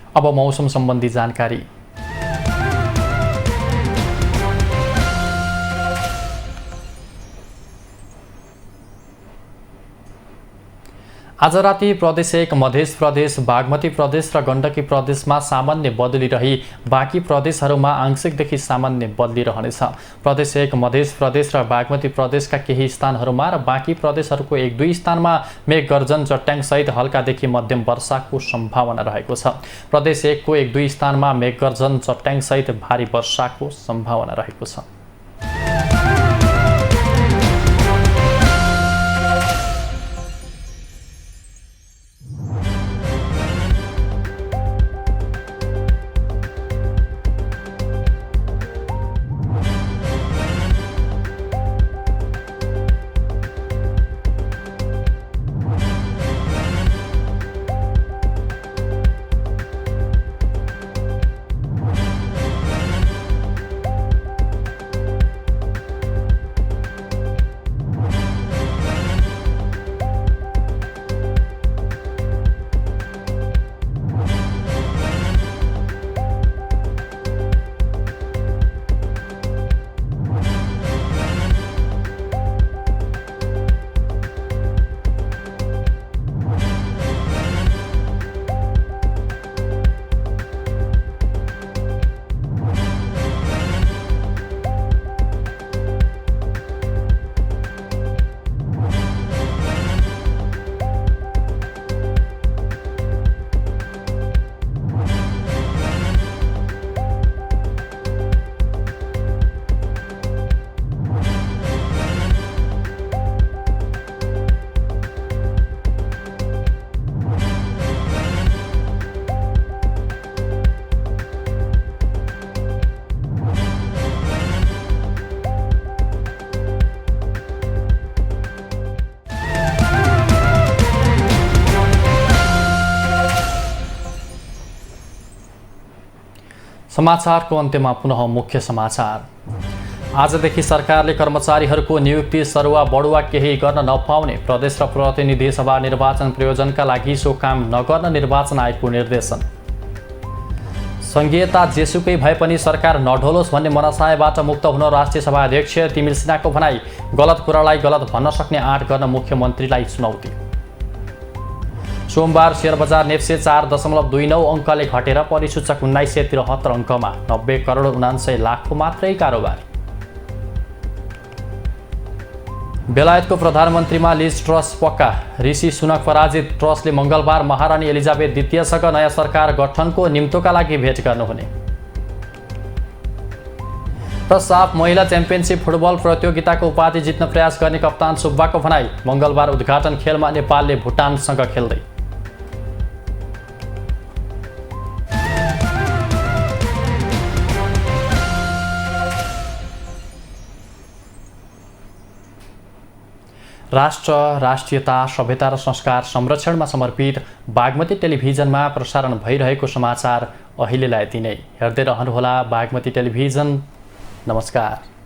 अब मौसम सम्बन्धी जानकारी। आज राति प्रदेश 1, मध्य प्रदेश, बागमती प्रदेश र गण्डकी प्रदेशमा सामान्य बदली रही बाँकी प्रदेशहरूमा आंशिकदेखि सामान्य बदली रहनेछ। प्रदेश 1, मध्य प्रदेश र बागमती प्रदेशका केही स्थानहरूमा र बाँकी प्रदेशहरूको 1-2 स्थानमा मेघगर्जन, चट्याङसहित हल्कादेखि मध्यम वर्षाको सम्भावना रहेको छ। प्रदेश 1 को 1-2 स्थानमा मेघगर्जन, चट्याङसहित भारी वर्षाको सम्भावना रहेको छ। समाचारको अन्त्यमा पुनः मुख्य समाचार। आजदेखि सरकारले कर्मचारीहरूको नियुक्ति सरुवा बढुवा केही गर्न नपाउने, प्रदेश र प्रतिनिधि सभा निर्वाचन प्रयोजनका लागि सो काम नगर्न निर्वाचन आयोगको निर्देशन। संघीयता जेसुकै भए पनि सरकार नढोलोस् भन्ने मनसायबाट मुक्त हुन राष्ट्रिय सभा अध्यक्ष तिमिल सिन्हाको भनाई, गलत कुरालाई गलत भन्न सक्ने आँट गर्न मुख्यमन्त्रीलाई चुनौती। सोमबार शेयर बजार नेप्से 4.29 अङ्कले घटेर परिसूचक 1973 अङ्कमा 90 करोड 79 लाखको मात्रै कारोबार। बेलायतको प्रधानमन्त्रीमा लिज ट्रस पक्का, ऋषि सुनक पराजित, ट्रसले मङ्गलबार महारानी एलिजाबेथ द्वितीयसँग नयाँ सरकार गठनको निम्तोका लागि भेट गर्नुहुने। र साफ महिला च्याम्पियनसिप फुटबल प्रतियोगिताको उपाधि जित्न प्रयास गर्ने कप्तान सुब्बाको भनाई, मङ्गलबार उद्घाटन खेलमा नेपालले भुटानसँग खेल्दै। राष्ट्र, राष्ट्रियता, सभ्यता र संस्कार संरक्षणमा समर्पित बागमती टेलिभिजनमा प्रसारण भइरहेको समाचार अहिलेलाई यति नै। हेर्दै रहनुहोला बागमती टेलिभिजन। नमस्कार।